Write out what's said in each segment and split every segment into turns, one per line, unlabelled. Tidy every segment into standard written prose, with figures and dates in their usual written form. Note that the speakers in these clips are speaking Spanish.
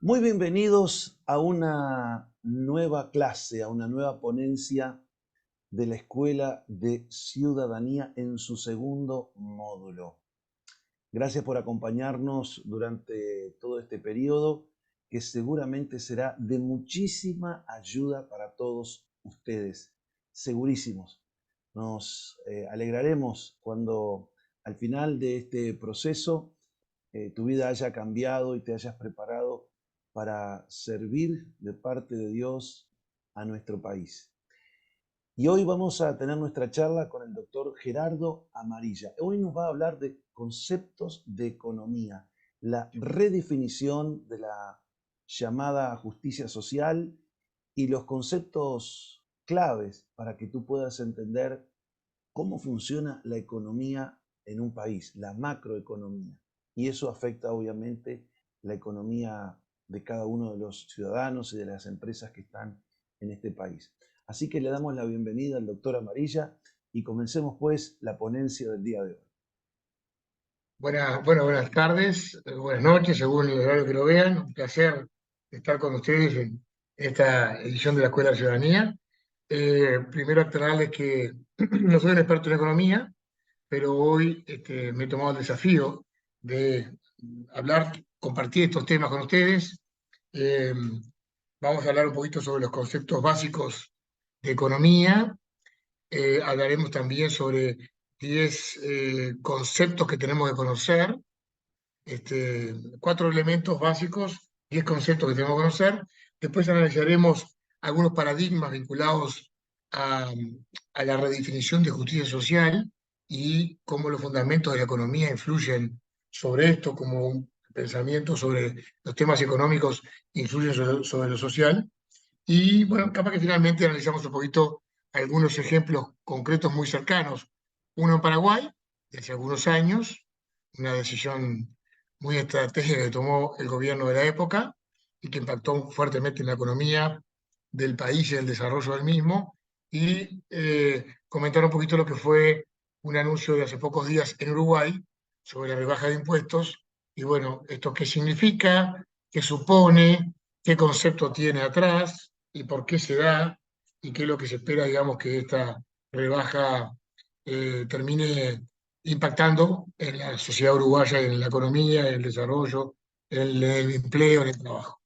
Muy bienvenidos a una nueva clase, a una nueva ponencia de la Escuela de Ciudadanía en su segundo módulo. Gracias por acompañarnos durante todo este periodo que seguramente será de muchísima ayuda para todos ustedes, segurísimos. Nos alegraremos cuando al final de este proceso tu vida haya cambiado y te hayas preparado para servir de parte de Dios a nuestro país. Y hoy vamos a tener nuestra charla con el doctor Gerardo Amarilla. Hoy nos va a hablar de conceptos de economía, la redefinición de la llamada justicia social y los conceptos claves para que tú puedas entender cómo funciona la economía en un país, la macroeconomía. Y eso afecta obviamente la economía de cada uno de los ciudadanos y de las empresas que están en este país. Así que le damos la bienvenida al doctor Amarilla y comencemos pues la ponencia del día de hoy.
Buenas tardes, buenas noches, según el horario que lo vean. Un placer estar con ustedes en esta edición de la Escuela de Ciudadanía. Primero aclararles que no soy un experto en economía, pero hoy me he tomado el desafío de compartir estos temas con ustedes. Eh, Vamos a hablar un poquito sobre los conceptos básicos de economía. Hablaremos también sobre 10 conceptos que tenemos que conocer, 4 elementos básicos, 10 conceptos que tenemos que conocer. Después analizaremos algunos paradigmas vinculados a, a la redefinición de justicia social y cómo los fundamentos de la economía influyen sobre esto, como un pensamiento sobre los temas económicos influyen sobre lo social. Y bueno, capaz que finalmente analizamos un poquito algunos ejemplos concretos muy cercanos. Uno en Paraguay, de hace algunos años, una decisión muy estratégica que tomó el gobierno de la época y que impactó fuertemente en la economía del país y el desarrollo del mismo. Y comentar un poquito lo que fue un anuncio de hace pocos días en Uruguay sobre la rebaja de impuestos. Y bueno, esto qué significa, qué supone, qué concepto tiene atrás y por qué se da y qué es lo que se espera, digamos, que esta rebaja termine impactando en la sociedad uruguaya, en la economía, en el desarrollo, en el empleo, en el trabajo.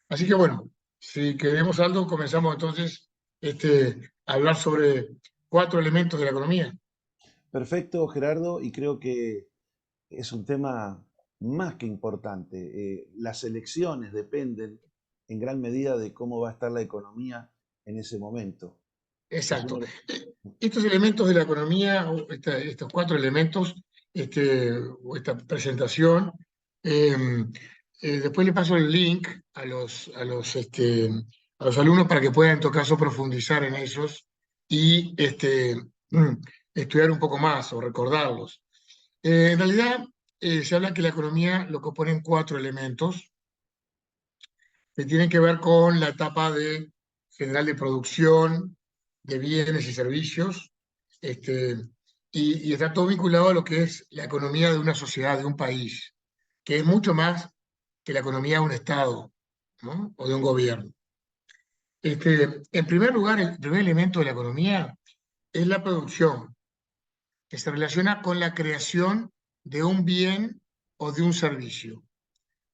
Así que bueno, si queremos algo, comenzamos entonces a hablar sobre 4 elementos de la economía.
Perfecto, Gerardo, y creo que es un tema más que importante. Las elecciones dependen en gran medida de cómo va a estar la economía en ese momento. Es
Exacto.
uno de
Estos elementos de la economía, estos 4 elementos, o esta presentación, eh, después le paso el link a los alumnos para que puedan en todo caso profundizar en esos y mm, estudiar un poco más o recordarlos. En realidad, se habla que la economía lo componen 4 elementos que tienen que ver con la etapa general de producción de bienes y servicios, este, y está todo vinculado a lo que es la economía de una sociedad, de un país, que es mucho más que la economía de un Estado, ¿no? O de un gobierno. En primer lugar, el primer elemento de la economía es la producción, que se relaciona con la creación de un bien o de un servicio.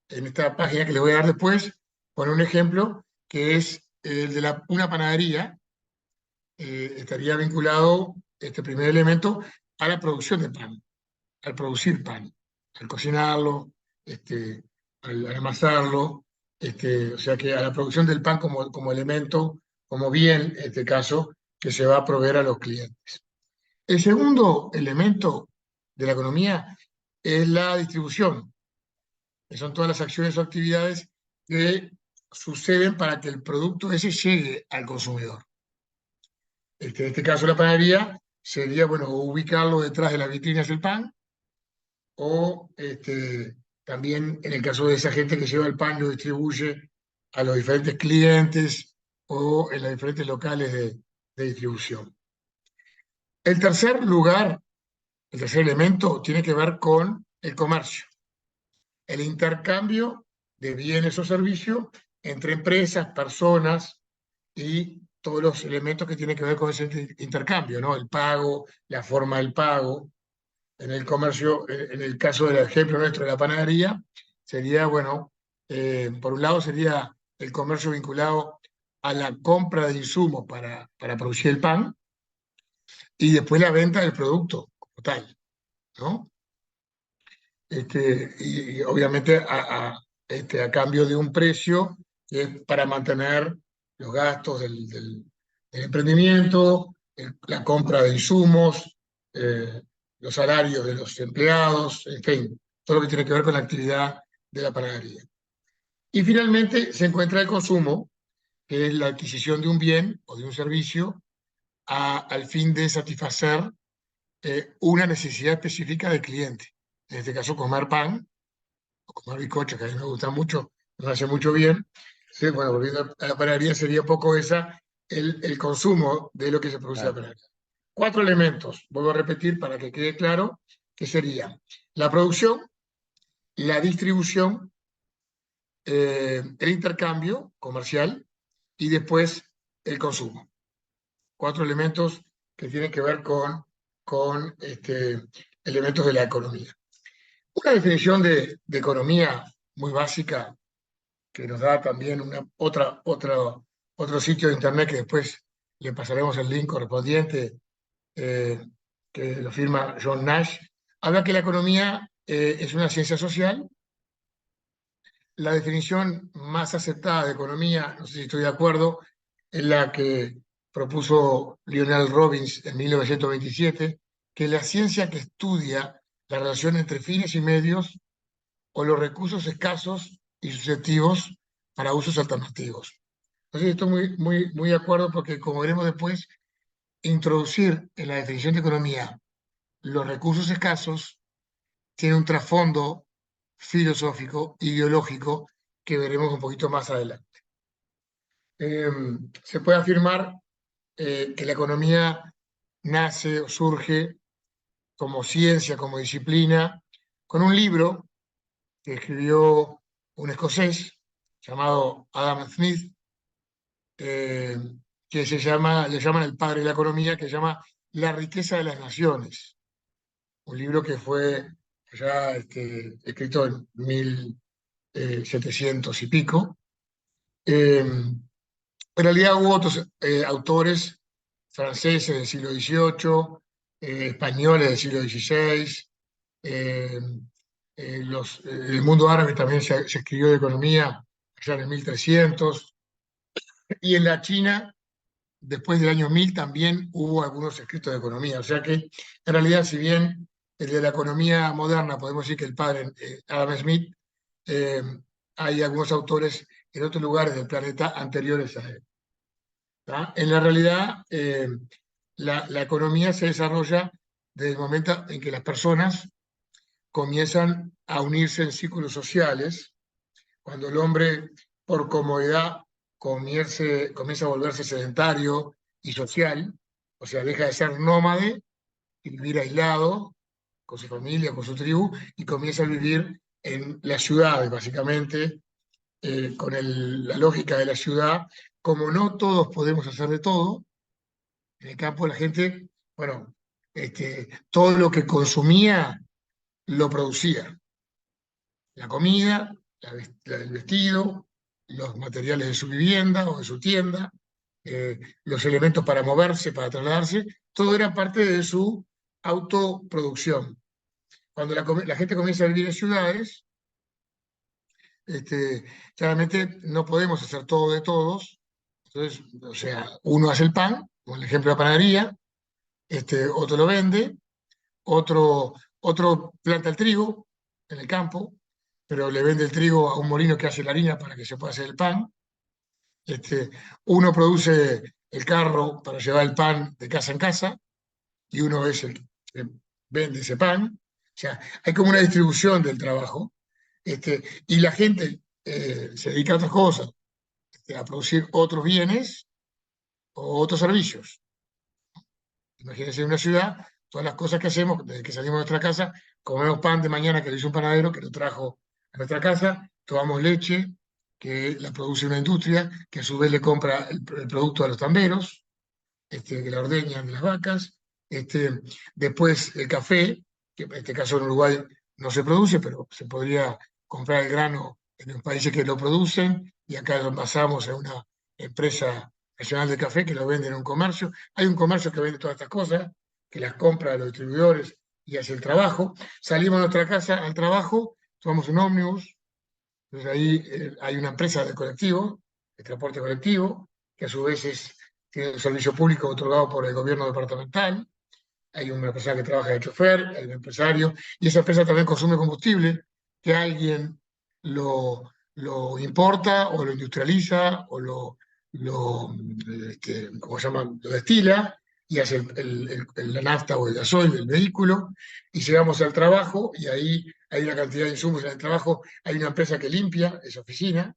En esta página que les voy a dar después, pone un ejemplo que es el de una panadería. Estaría vinculado este primer elemento a la producción de pan, al producir pan, al cocinarlo, al amasarlo, o sea que a la producción del pan como elemento, como bien, en este caso, que se va a proveer a los clientes. El segundo elemento de la economía es la distribución, que son todas las acciones o actividades que suceden para que el producto ese llegue al consumidor. En este caso, la panadería sería, bueno, ubicarlo detrás de las vitrinas del pan, o también en el caso de esa gente que lleva el pan, lo distribuye a los diferentes clientes o en los diferentes locales de distribución. El tercer lugar, el tercer elemento, tiene que ver con el comercio, el intercambio de bienes o servicios entre empresas, personas y todos los elementos que tienen que ver con ese intercambio, ¿no? El pago, la forma del pago. En el comercio, en el caso del ejemplo nuestro de la panadería, sería, bueno, por un lado sería el comercio vinculado a la compra de insumos para producir el pan y después la venta del producto como tal, ¿no? Y obviamente a cambio de un precio que es para mantener los gastos del emprendimiento, la compra de insumos, eh, los salarios de los empleados, en fin, todo lo que tiene que ver con la actividad de la panadería. Y finalmente se encuentra el consumo, que es la adquisición de un bien o de un servicio al fin de satisfacer una necesidad específica del cliente. En este caso, comer pan o comer bizcocho, que a mí me gusta mucho, me hace mucho bien. Sí, bueno, volviendo a la panadería, sería un poco el consumo de lo que se produce en la
Claro,
panadería. 4 elementos, vuelvo a repetir para que quede claro, que serían la producción, la distribución, el intercambio comercial y después el consumo. 4 elementos que tienen que ver con elementos de la economía. Una definición de economía muy básica que nos da también otro sitio de internet que después le pasaremos el link correspondiente, eh, que lo firma John Nash, habla que la economía es una ciencia social. La definición más aceptada de economía, no sé si estoy de acuerdo, es la que propuso Lionel Robbins en 1927, que es la ciencia que estudia la relación entre fines y medios o los recursos escasos y susceptivos para usos alternativos. Entonces estoy muy de acuerdo porque, como veremos después, introducir en la definición de economía los recursos escasos tiene un trasfondo filosófico, ideológico, que veremos un poquito más adelante. Eh, Se puede afirmar que la economía nace o surge como ciencia, como disciplina, con un libro que escribió un escocés llamado Adam Smith, eh, que le llaman el padre de la economía, que se llama La riqueza de las naciones, un libro que fue ya escrito en 1700 y pico. En realidad hubo otros autores franceses del siglo XVIII, españoles del siglo XVI, eh, el mundo árabe también se escribió de economía allá en el 1300, y en la China, después del año 1000, también hubo algunos escritos de economía. O sea que, en realidad, si bien el de la economía moderna, podemos decir que el padre, Adam Smith, eh, hay algunos autores en otros lugares del planeta anteriores a él. ¿Tá? En la realidad, la economía se desarrolla desde el momento en que las personas comienzan a unirse en círculos sociales, cuando el hombre, por comodidad, comienza a volverse sedentario y social, o sea, deja de ser nómade y vivir aislado con su familia, con su tribu, y comienza a vivir en las ciudades, básicamente, con la lógica de la ciudad. Como no todos podemos hacer de todo, en el campo la gente, bueno, todo lo que consumía lo producía. La comida, el vestido, los materiales de su vivienda o de su tienda, los elementos para moverse, para trasladarse, todo era parte de su autoproducción. Cuando la gente comienza a vivir en ciudades, este, claramente no podemos hacer todo de todos. Entonces, o sea, uno hace el pan, como el ejemplo de la panadería, otro lo vende, otro planta el trigo en el campo, pero le vende el trigo a un molino que hace la harina para que se pueda hacer el pan. Este, Uno produce el carro para llevar el pan de casa en casa y uno es el que vende ese pan. O sea, hay como una distribución del trabajo, y la gente se dedica a otras cosas, a producir otros bienes o otros servicios. Imagínense en una ciudad, todas las cosas que hacemos desde que salimos de nuestra casa, comemos pan de mañana que lo hizo un panadero que lo trajo a nuestra casa, tomamos leche, que la produce una industria, que a su vez le compra el producto a los tamberos, que la ordeñan de las vacas. Después el café, que en este caso en Uruguay no se produce, pero se podría comprar el grano en los países que lo producen, y acá lo pasamos a una empresa nacional de café que lo vende en un comercio. Hay un comercio que vende todas estas cosas, que las compra a los distribuidores y hace el trabajo. Salimos de nuestra casa al trabajo, tomamos un ómnibus, entonces ahí hay una empresa de colectivo, de transporte colectivo, que a su vez tiene un servicio público otorgado por el gobierno departamental. Hay una persona que trabaja de chofer, hay un empresario, y esa empresa también consume combustible, que alguien lo importa o lo industrializa o ¿cómo se llama? Lo destila y hace la nafta o el gasoil del vehículo, y llegamos al trabajo y ahí hay una cantidad de insumos en el trabajo. Hay una empresa que limpia esa oficina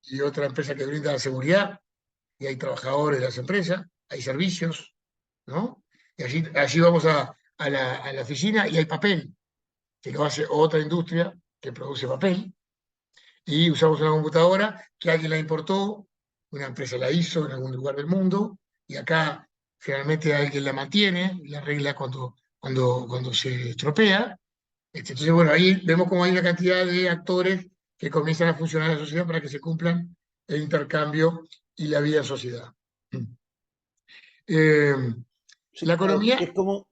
y otra empresa que brinda la seguridad, y hay trabajadores de las empresas, hay servicios, ¿no? Y allí vamos a la oficina y hay papel, que lo hace otra industria que produce papel, y usamos una computadora que alguien la importó, una empresa la hizo en algún lugar del mundo, y acá generalmente alguien la mantiene, la arregla cuando se estropea. Entonces, bueno, ahí vemos cómo hay una cantidad de actores que comienzan a funcionar en la sociedad para que se cumplan el intercambio y la vida en sociedad. Eh,
Sí,
la
claro,
economía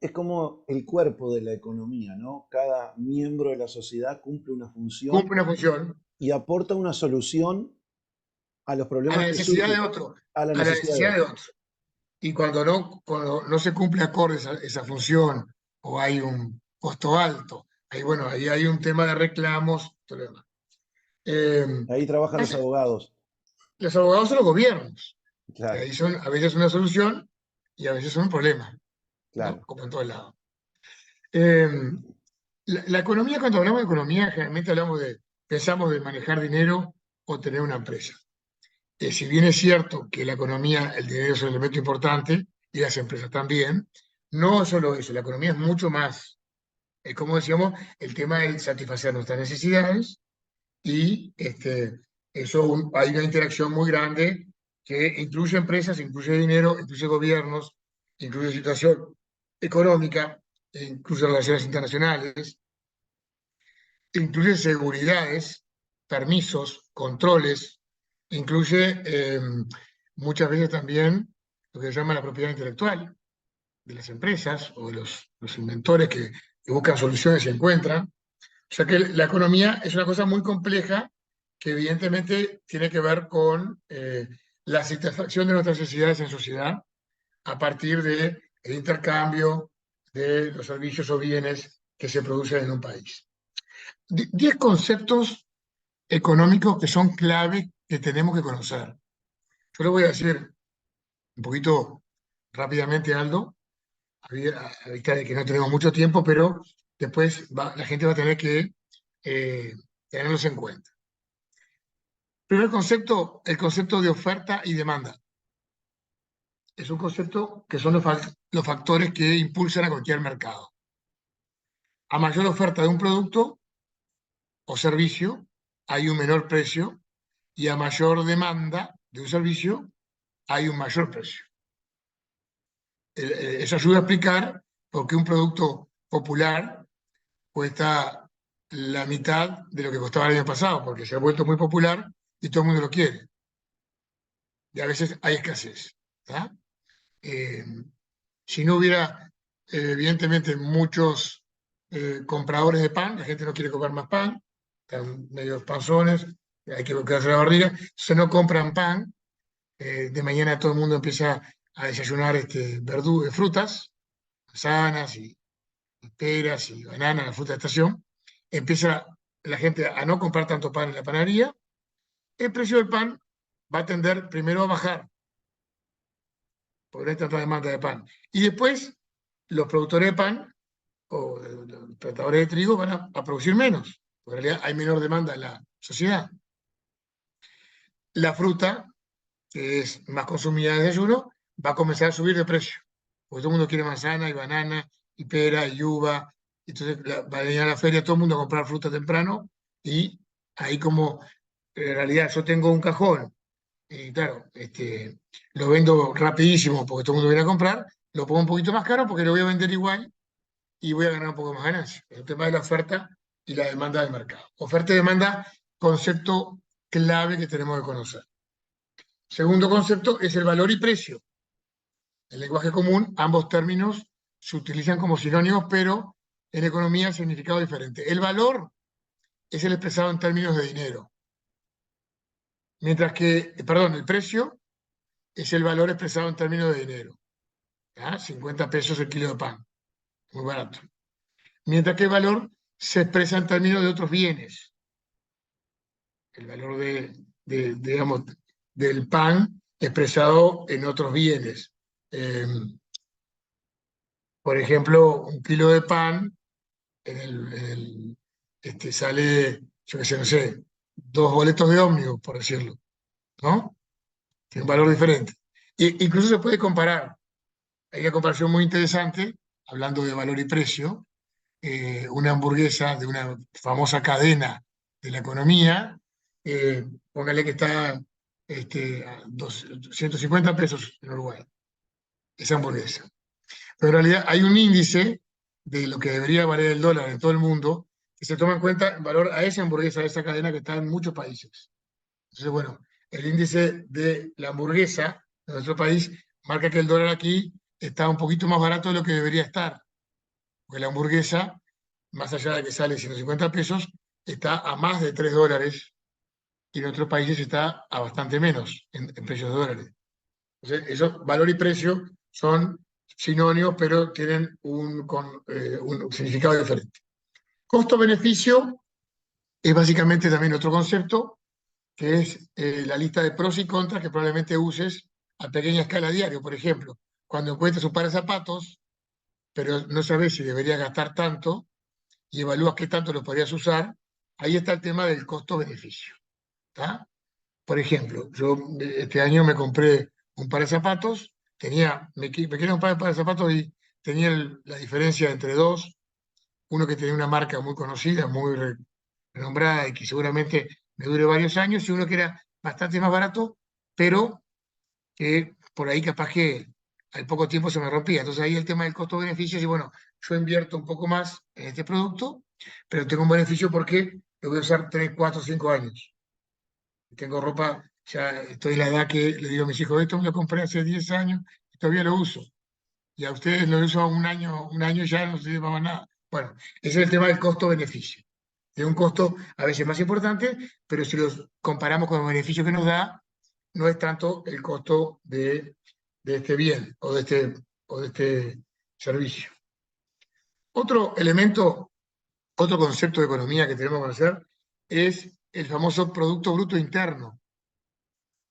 es como el cuerpo de la economía, ¿no? Cada miembro de la sociedad cumple una función
cumple una función
y aporta una solución a los
a la
problemas que
necesidad de
surgen
otro,
a la
a la
necesidad de
necesidad de
otro.
otro. Y cuando no se cumple acorde esa función, o hay un costo alto, ahí, bueno, ahí hay un tema de reclamos, todo lo demás. Eh,
Ahí trabajan los abogados,
los abogados son los gobiernos, que
claro,
ahí son a veces una solución y a veces son un problema, ¿no?
claro.
Como en todos lados. Eh, la economía, cuando hablamos de economía, generalmente pensamos de manejar dinero o tener una empresa. Si bien es cierto que la economía, el dinero es un elemento importante, y las empresas también, no es solo eso, la economía es mucho más. Es como decíamos, el tema de satisfacer nuestras necesidades, y hay una interacción muy grande que incluye empresas, incluye dinero, incluye gobiernos, incluye situación económica, incluye relaciones internacionales, incluye seguridades, permisos, controles, incluye muchas veces también lo que se llama la propiedad intelectual de las empresas o de los inventores que buscan soluciones y encuentran. O sea que la economía es una cosa muy compleja que evidentemente tiene que ver con la satisfacción de nuestras necesidades en sociedad a partir del intercambio de los servicios o bienes que se producen en un país. 10 conceptos económicos que son clave que tenemos que conocer. Yo le voy a decir un poquito rápidamente, Aldo, a vista de que no tenemos mucho tiempo, pero después la gente va a tener que tenerlos en cuenta. Primer concepto, el concepto de oferta y demanda. Es un concepto que son los factores que impulsan a cualquier mercado. A mayor oferta de un producto o servicio, hay un menor precio, y a mayor demanda de un servicio, hay un mayor precio. Eso ayuda a explicar por qué un producto popular cuesta la mitad de lo que costaba el año pasado, porque se ha vuelto muy popular y todo el mundo lo quiere. Y a veces hay escasez. ¿Tá? Eh, si no hubiera, evidentemente, muchos compradores de pan, la gente no quiere comprar más pan, están medio panzones, hay que quedarse la barriga, se no compran pan. De mañana todo el mundo empieza a desayunar frutas, manzanas y peras y bananas, la fruta de estación. Empieza la gente a no comprar tanto pan en la panadería. El precio del pan va a tender primero a bajar, porque no hay tanta demanda de pan. Y después los productores de pan o los tratadores de trigo van a producir menos, porque en realidad hay menor demanda en la sociedad. La fruta, que es más consumida de desayuno, va a comenzar a subir de precio, porque todo el mundo quiere manzana y banana y pera y uva. Entonces va a venir a la feria todo el mundo a comprar fruta temprano, y Ahí como en realidad yo tengo un cajón, y claro, lo vendo rapidísimo porque todo el mundo viene a comprar, lo pongo un poquito más caro porque lo voy a vender igual y voy a ganar un poco más ganancia. El tema de la oferta y la demanda del mercado. Oferta y demanda, concepto clave que tenemos que conocer. Segundo concepto es el valor y precio. En lenguaje común, ambos términos se utilizan como sinónimos, pero en economía el significado es diferente. El valor es el expresado en términos de dinero, mientras que, perdón, el precio es el valor expresado en términos de dinero. ¿Ya? 50 pesos el kilo de pan, muy barato. Mientras que el valor se expresa en términos de otros bienes. El valor digamos, del pan expresado en otros bienes. Eh, por ejemplo, un kilo de pan sale, yo qué sé, no sé, 2 boletos de ómnibus, por decirlo, ¿no? Tiene un valor diferente. Incluso se puede comparar. Hay una comparación muy interesante, hablando de valor y precio, una hamburguesa de una famosa cadena de la economía, póngale que está a 150 pesos en Uruguay, esa hamburguesa. Pero en realidad hay un índice de lo que debería valer el dólar en todo el mundo, que se toma en cuenta el valor a esa hamburguesa, a esa cadena que está en muchos países. Entonces, bueno, el índice de la hamburguesa de nuestro país marca que el dólar aquí está un poquito más barato de lo que debería estar, porque la hamburguesa, más allá de que sale 150 pesos, está a más de $3 y en otros países está a bastante menos en precios de dólares. Entonces, eso, valor y precio son sinónimos, pero tienen un significado diferente. Costo-beneficio es básicamente también otro concepto, que es la lista de pros y contras que probablemente uses a pequeña escala diario. Por ejemplo, cuando encuentras un par de zapatos, pero no sabes si deberías gastar tanto y evalúas qué tanto lo podrías usar, ahí está el tema del costo-beneficio. ¿Tá? Por ejemplo, yo este año me compré un par de zapatos, me quería comprar un par de zapatos y tenía la diferencia entre dos, uno que tenía una marca muy conocida, muy renombrada y que seguramente me dure varios años, y uno que era bastante más barato, pero que por ahí capaz que al poco tiempo se me rompía. Entonces ahí el tema del costo-beneficio, y bueno, yo invierto un poco más en este producto, pero tengo un beneficio porque lo voy a usar 3, 4, 5 años. Tengo ropa, ya estoy en la edad que le digo a mis hijos, esto me lo compré hace 10 años y todavía lo uso. Y a ustedes lo uso un año ya no sirve para nada. Bueno, ese es el tema del costo-beneficio. De un costo a veces más importante, pero si los comparamos con el beneficio que nos da, no es tanto el costo de este bien o de este servicio. Otro elemento, otro concepto de economía que tenemos que conocer es el famoso Producto Bruto Interno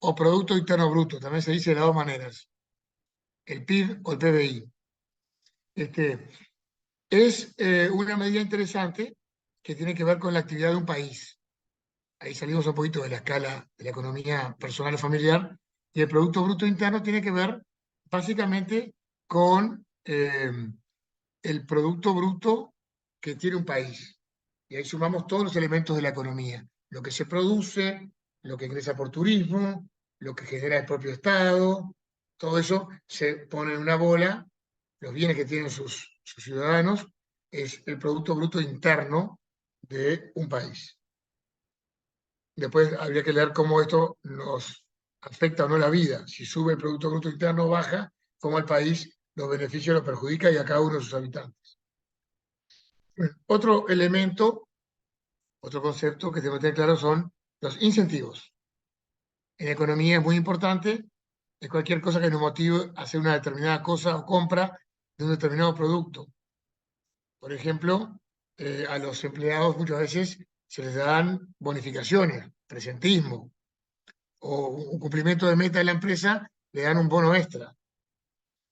o Producto Interno Bruto, también se dice de las dos maneras, el PIB o el PBI. Este, es una medida interesante que tiene que ver con la actividad de un país. Ahí salimos un poquito de la escala de la economía personal o familiar, y el Producto Bruto Interno tiene que ver básicamente con el Producto Bruto que tiene un país. Y ahí sumamos todos los elementos de la economía, lo que se produce, lo que ingresa por turismo, lo que genera el propio Estado, todo eso se pone en una bola, los bienes que tienen sus ciudadanos, es el Producto Bruto Interno de un país. Después habría que leer cómo esto nos afecta o no la vida, si sube el Producto Bruto Interno o baja, cómo al país los beneficios los perjudica y a cada uno de sus habitantes. Otro elemento, otro concepto que tenemos que tener claro son los incentivos. En economía es muy importante, es cualquier cosa que nos motive a hacer una determinada cosa o compra de un determinado producto. Por ejemplo, a los empleados muchas veces se les dan bonificaciones, presentismo, o un cumplimiento de meta de la empresa, le dan un bono extra.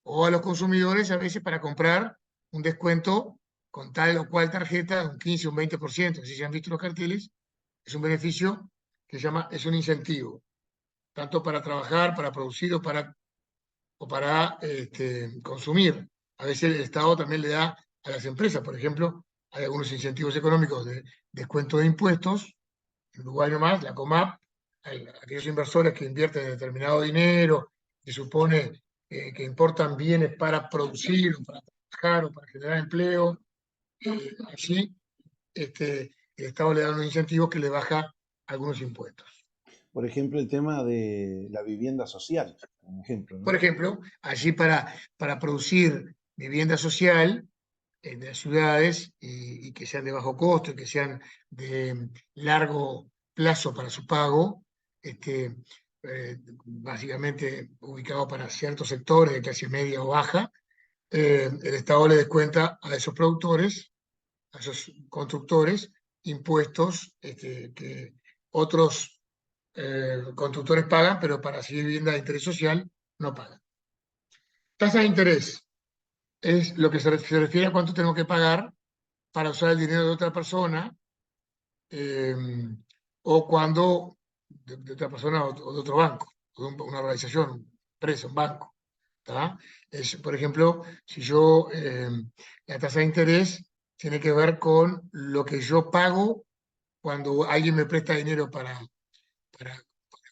O a los consumidores a veces para comprar un descuento con tal o cual tarjeta, un 15 o un 20%, si se han visto los carteles, es un beneficio que se llama, es un incentivo, tanto para trabajar, para producir o para consumir. A veces el Estado también le da a las empresas, por ejemplo, hay algunos incentivos económicos de descuento de impuestos En Uruguay nomás, la COMAP, aquellos inversores que invierten en determinado dinero, que supone que importan bienes para producir, o para trabajar, o para generar empleo, allí el Estado le da unos incentivos que le baja algunos impuestos.
Por ejemplo, el tema de la vivienda social, un ejemplo,
Por
¿no?
ejemplo, allí para producir vivienda social en las ciudades y que sean de bajo costo y que sean de largo plazo para su pago, básicamente ubicado para ciertos sectores de clase media o baja, el Estado le descuenta a esos productores, a esos constructores, impuestos que otros constructores pagan, pero para hacer vivienda de interés social no pagan. Tasa de interés es lo que se refiere a cuánto tenemos que pagar para usar el dinero de otra persona, eh, o cuando de otra persona o de otro banco, o de una organización, una empresa, un banco. ¿Tá? Es, por ejemplo, si yo, la tasa de interés tiene que ver con lo que yo pago cuando alguien me presta dinero para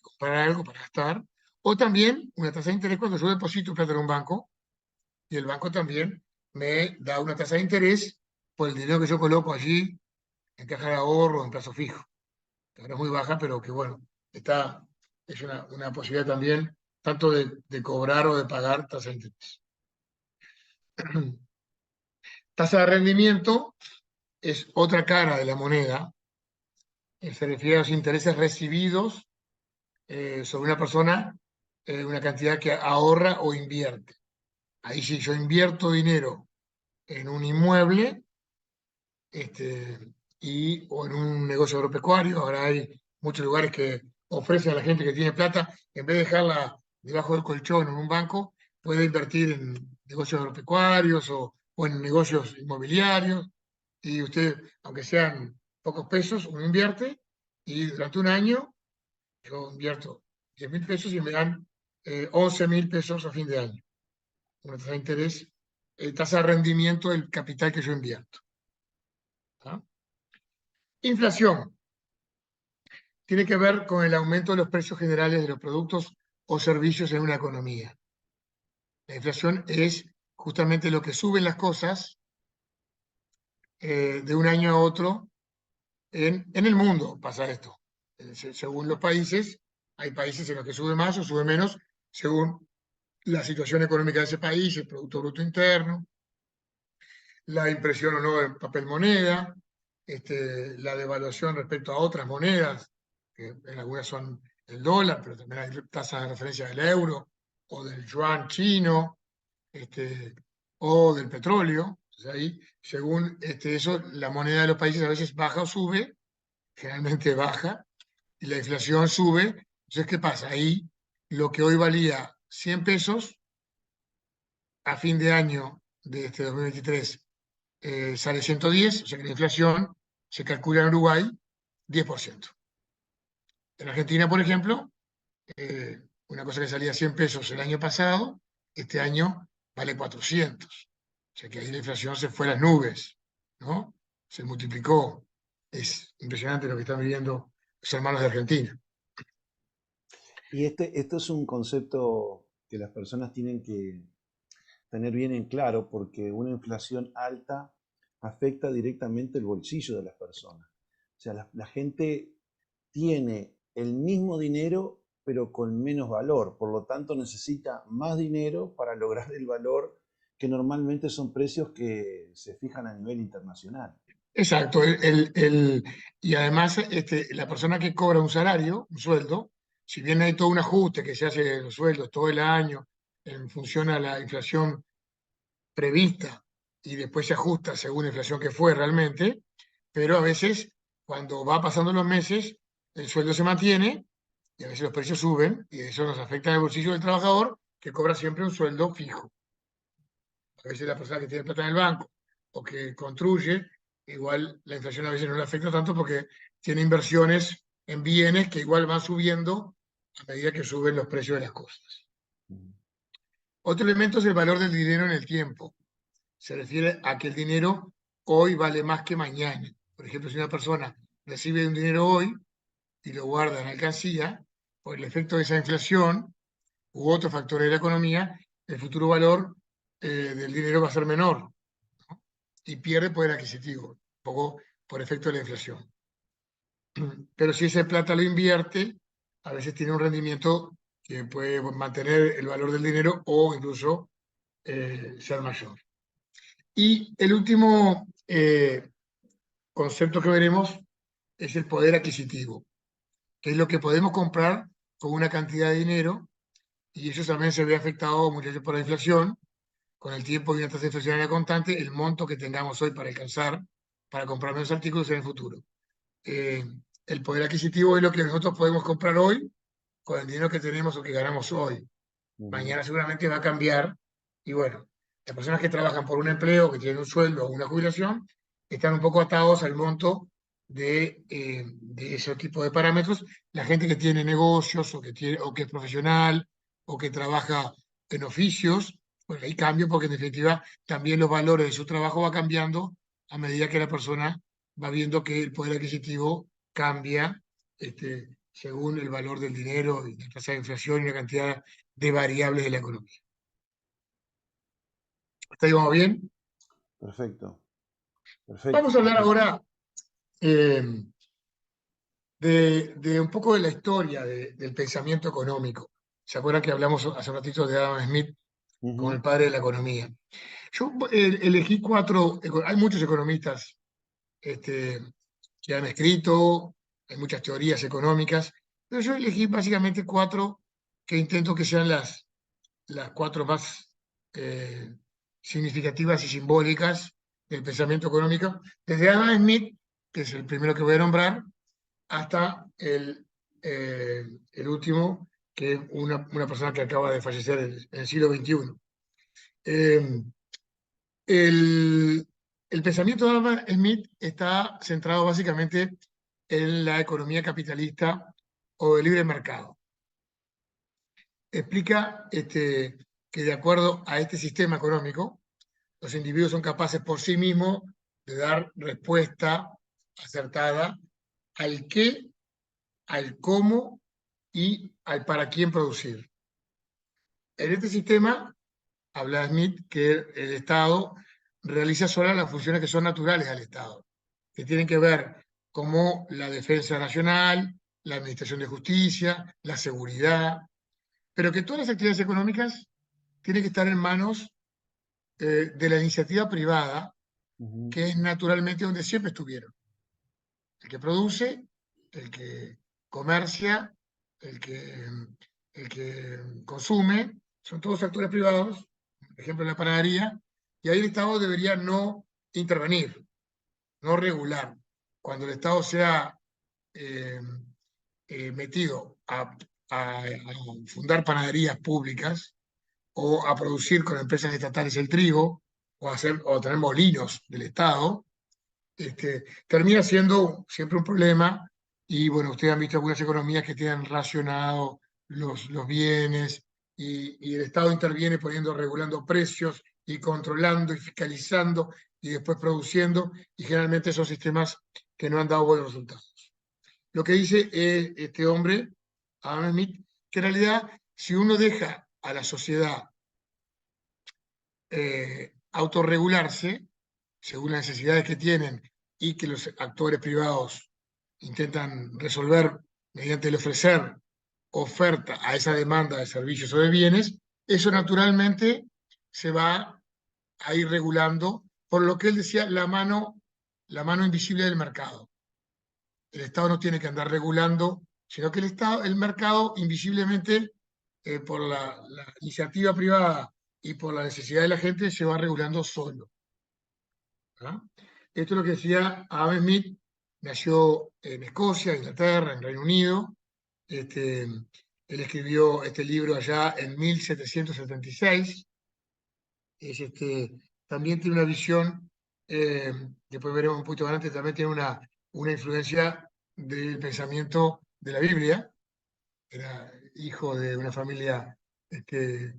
comprar algo, para gastar, o también una tasa de interés cuando yo deposito plata en un banco y el banco también me da una tasa de interés por el dinero que yo coloco allí en caja de ahorro, en plazo fijo. Que ahora es muy baja, pero que bueno, es una posibilidad también tanto de cobrar o de pagar tasa de interés. Tasa de rendimiento es otra cara de la moneda, se refiere a los intereses recibidos sobre una persona, una cantidad que ahorra o invierte. Ahí sí, yo invierto dinero en un inmueble este, o en un negocio agropecuario. Ahora hay muchos lugares que ofrecen a la gente que tiene plata, en vez de dejarla debajo del colchón o en un banco, puede invertir en negocios agropecuarios o en negocios inmobiliarios. Y usted, aunque sean pocos pesos, uno invierte y durante un año yo invierto 10.000 pesos y me dan 11.000 pesos a fin de año. Una tasa de interés, tasa de rendimiento del capital que yo invierto. ¿Ah? Inflación tiene que ver con el aumento de los precios generales de los productos o servicios en una economía. La inflación es justamente lo que suben las cosas de un año a otro en el mundo. Pasa esto. Según los países, hay países en los que sube más o sube menos según la situación económica de ese país, el Producto Bruto Interno, la impresión o no de papel moneda, la devaluación respecto a otras monedas, que en algunas son el dólar, pero también hay tasas de referencia del euro o del yuan chino, o del petróleo. Entonces ahí, según eso, la moneda de los países a veces baja o sube, generalmente baja, y la inflación sube. Entonces, ¿qué pasa? Ahí lo que hoy valía 100 pesos a fin de año de este 2023 sale 110, o sea que la inflación se calcula en Uruguay 10%. En Argentina, por ejemplo, una cosa que salía 100 pesos el año pasado, este año vale 400. O sea que ahí la inflación se fue a las nubes, ¿no? Se multiplicó. Es impresionante lo que están viviendo los hermanos de Argentina.
Y esto es un concepto que las personas tienen que tener bien en claro porque una inflación alta afecta directamente el bolsillo de las personas. O sea, la gente tiene el mismo dinero pero con menos valor, por lo tanto necesita más dinero para lograr el valor que normalmente son precios que se fijan a nivel internacional.
Exacto. Y además, la persona que cobra un salario, un sueldo, si bien hay todo un ajuste que se hace de los sueldos todo el año en función a la inflación prevista y después se ajusta según la inflación que fue realmente, pero a veces cuando va pasando los meses, el sueldo se mantiene y a veces los precios suben y eso nos afecta en el bolsillo del trabajador que cobra siempre un sueldo fijo. A veces la persona que tiene plata en el banco o que construye, igual la inflación a veces no le afecta tanto porque tiene inversiones en bienes que igual van subiendo a medida que suben los precios de las cosas. Otro elemento es el valor del dinero en el tiempo. Se refiere a que el dinero hoy vale más que mañana. Por ejemplo, si una persona recibe un dinero hoy, y lo guarda en alcancía, por el efecto de esa inflación u otros factores de la economía, el futuro valor del dinero va a ser menor y pierde poder adquisitivo, un poco por efecto de la inflación. Pero si esa plata lo invierte, a veces tiene un rendimiento que puede mantener el valor del dinero o incluso ser mayor. Y el último concepto que veremos es el poder adquisitivo, que es lo que podemos comprar con una cantidad de dinero, y eso también se ve afectado muchas veces por la inflación. Con el tiempo y una tasa inflacionaria constante, el monto que tengamos hoy para alcanzar, para comprar menos artículos en el futuro. Eh, el poder adquisitivo es lo que nosotros podemos comprar hoy con el dinero que tenemos o que ganamos hoy.
Ujú.
Mañana seguramente va a cambiar y bueno, las personas que trabajan por un empleo, que tienen un sueldo o una jubilación, están un poco atados al monto de ese tipo de parámetros. La gente que tiene negocios o que es profesional o que trabaja en oficios, pues hay cambio porque en definitiva también los valores de su trabajo va cambiando a medida que la persona va viendo que el poder adquisitivo cambia según el valor del dinero y la tasa de inflación y la cantidad de variables de la economía. ¿Está digamos bien?
Perfecto,
Vamos
perfecto,
a hablar
perfecto.
ahora eh, de un poco de la historia del pensamiento económico. ¿Se acuerdan que hablamos hace un ratito de Adam Smith como el
Ujú,
padre de la economía? Yo elegí cuatro, hay muchos economistas este, que han escrito, hay muchas teorías económicas, pero yo elegí básicamente cuatro que intento que sean las cuatro más eh, significativas y simbólicas del pensamiento económico, desde Adam Smith, que es el primero que voy a nombrar, hasta el último, que es una persona que acaba de fallecer en el siglo XXI. Eh, el, el pensamiento de Adam Smith está centrado básicamente en la economía capitalista o de libre mercado. Explica que de acuerdo a este sistema económico, los individuos son capaces por sí mismos de dar respuesta acertada al qué, al cómo y al para quién producir. En este sistema, habla Smith que el Estado realiza solo las funciones que son naturales al Estado, que tienen que ver como la defensa nacional, la administración de justicia, la seguridad, pero que todas las actividades económicas tienen que estar en manos de la iniciativa privada,
ujú.
que es naturalmente donde siempre estuvieron. El que produce, el que comercia, el que, el que consume, son todos actores privados, por ejemplo la panadería, y ahí el Estado debería no intervenir, no regular. Cuando el Estado sea eh, metido a fundar panaderías públicas o a producir con empresas estatales el trigo, o a tener molinos del Estado, termina siendo siempre un problema. Y bueno, ustedes han visto algunas economías que tienen racionado los bienes y el Estado interviene poniendo, regulando precios y controlando y fiscalizando y después produciendo, y generalmente son sistemas que no han dado buenos resultados. Lo que dice este hombre, Adam Smith, que en realidad si uno deja a la sociedad autorregularse según las necesidades que tienen y que los actores privados intentan resolver mediante el ofrecer oferta a esa demanda de servicios o de bienes, eso naturalmente se va a ir regulando por lo que él decía la mano invisible del mercado. El Estado no tiene que andar regulando, sino que el mercado invisiblemente, por la iniciativa privada y por la necesidad de la gente, se va regulando solo. ¿Ah? Esto es lo que decía Adam Smith, nació en Escocia, Inglaterra, en Reino Unido. Él escribió este libro allá en 1776. También tiene una visión, después veremos un poquito más adelante, también tiene una influencia del pensamiento de la Biblia. Era hijo de una familia este,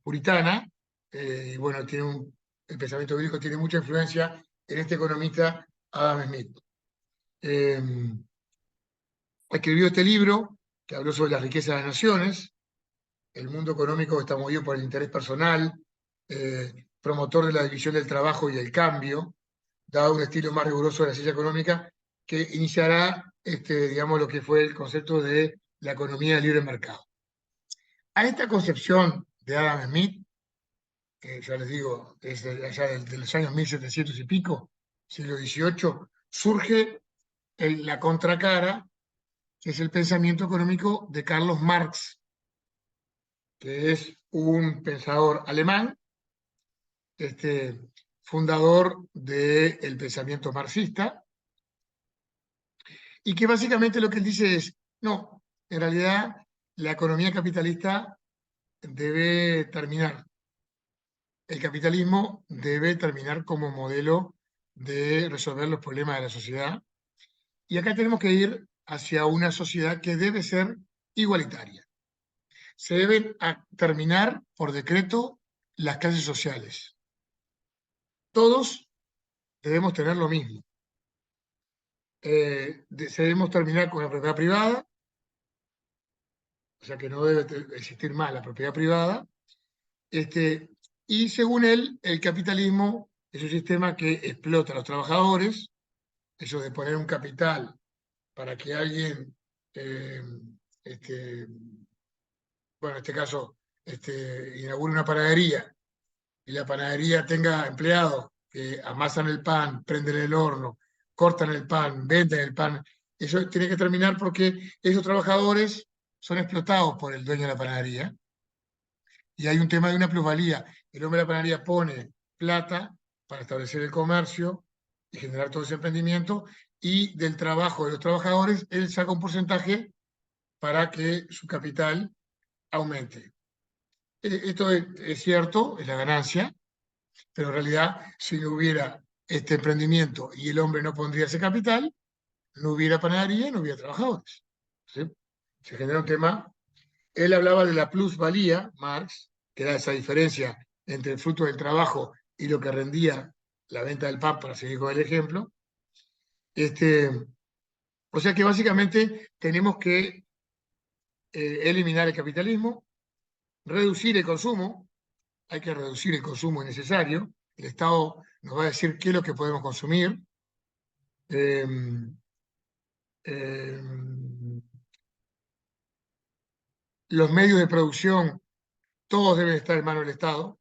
puritana, y bueno, el pensamiento bíblico tiene mucha influencia en este economista Adam Smith. Eh, escribió este libro que habló sobre las riquezas de las naciones. El mundo económico está movido por el interés personal, promotor de la división del trabajo y el cambio, dado un estilo más riguroso de la ciencia económica, que iniciará, digamos, lo que fue el concepto de la economía del libre mercado. A esta concepción de Adam Smith, que ya les digo, es allá de los años 1700 y pico, siglo XVIII, surge la contracara, que es el pensamiento económico de Carlos Marx, que es un pensador alemán, fundador del pensamiento marxista, y que básicamente lo que él dice es, no, en realidad la economía capitalista debe terminar. El capitalismo debe terminar como modelo de resolver los problemas de la sociedad. Y acá tenemos que ir hacia una sociedad que debe ser igualitaria. Se deben terminar por decreto las clases sociales. Todos debemos tener lo mismo. Debemos terminar con la propiedad privada, o sea que no debe existir más la propiedad privada. Y según él, el capitalismo es un sistema que explota a los trabajadores, eso de poner un capital para que alguien, bueno, en este caso, inaugure una panadería y la panadería tenga empleados que amasan el pan, prenden el horno, cortan el pan, venden el pan. Eso tiene que terminar porque esos trabajadores son explotados por el dueño de la panadería y hay un tema de una plusvalía. El hombre de la panadería pone plata para establecer el comercio y generar todo ese emprendimiento, y del trabajo de los trabajadores él saca un porcentaje para que su capital aumente. Esto es cierto, es la ganancia, pero en realidad si no hubiera este emprendimiento y el hombre no pondría ese capital, no hubiera panadería y no hubiera trabajadores. ¿Sí? Se genera un tema. Él hablaba de la plusvalía, Marx, que era esa diferencia entre el fruto del trabajo y lo que rendía la venta del pan, para seguir con el ejemplo. O sea que básicamente tenemos que eliminar el capitalismo, reducir el consumo, hay que reducir el consumo necesario, el Estado nos va a decir qué es lo que podemos consumir. Eh, eh, los medios de producción, todos deben estar en manos del Estado,